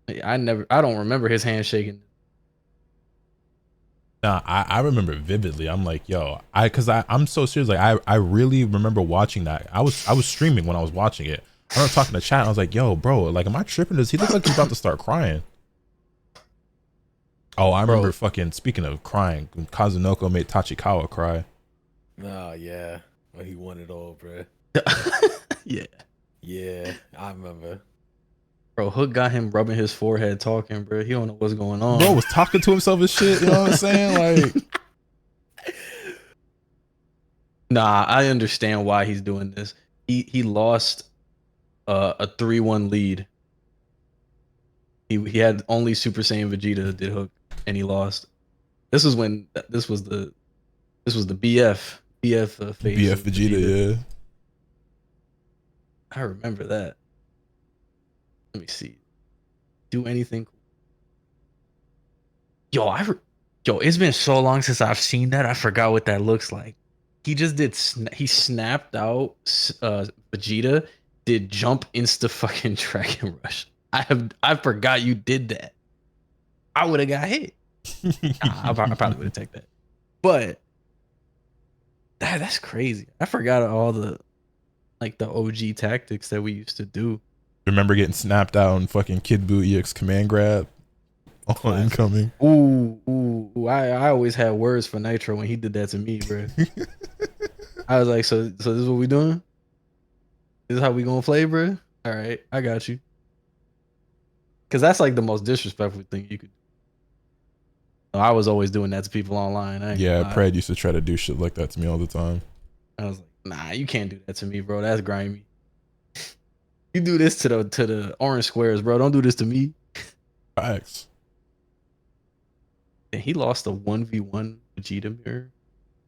S3: I don't remember his hand shaking.
S2: Nah, I remember vividly. I'm like, yo, I'm so serious. Like, I really remember watching that. I was streaming when I was watching it. I was talking to chat. I was like, yo, bro, like, am I tripping? Does he look like he's about to start crying? Oh, I remember fucking, speaking of crying, Kazunoko made Tachikawa cry.
S4: Oh, yeah. When he won it all, bro.
S3: Yeah.
S4: Yeah, I remember.
S3: Bro, Hook got him rubbing his forehead talking, bro. He don't know what's going on.
S2: Bro was talking to himself and shit, you know what I'm saying? Like,
S3: nah, I understand why he's doing this. He lost a 3-1 lead. He had only Super Saiyan Vegeta did Hook, and he lost. This was when this was the BF phase.
S2: BF Vegeta, yeah.
S3: I remember that. Let me see. Do anything cool. Yo, it's been so long since I've seen that. I forgot what that looks like. He just did. He snapped out. Vegeta did jump insta fucking Dragon Rush. I forgot you did that. I would have got hit. I probably would have taken that. But that's crazy. I forgot all the OG tactics that we used to do.
S2: Remember getting snapped out and fucking Kid Buu EX command grab on incoming.
S3: Ooh. I always had words for Nitro when he did that to me, bro. I was like, so this is what we doing? This is how we gonna play, bro? All right, I got you. Cause that's like the most disrespectful thing you could do. I was always doing that to people online.
S2: Yeah, Pred used to try to do shit like that to me all the time.
S3: I was like, nah, you can't do that to me, bro. That's grimy. You do this to the orange squares, bro. Don't do this to me.
S2: Facts.
S3: And he lost a 1v1 Vegeta mirror.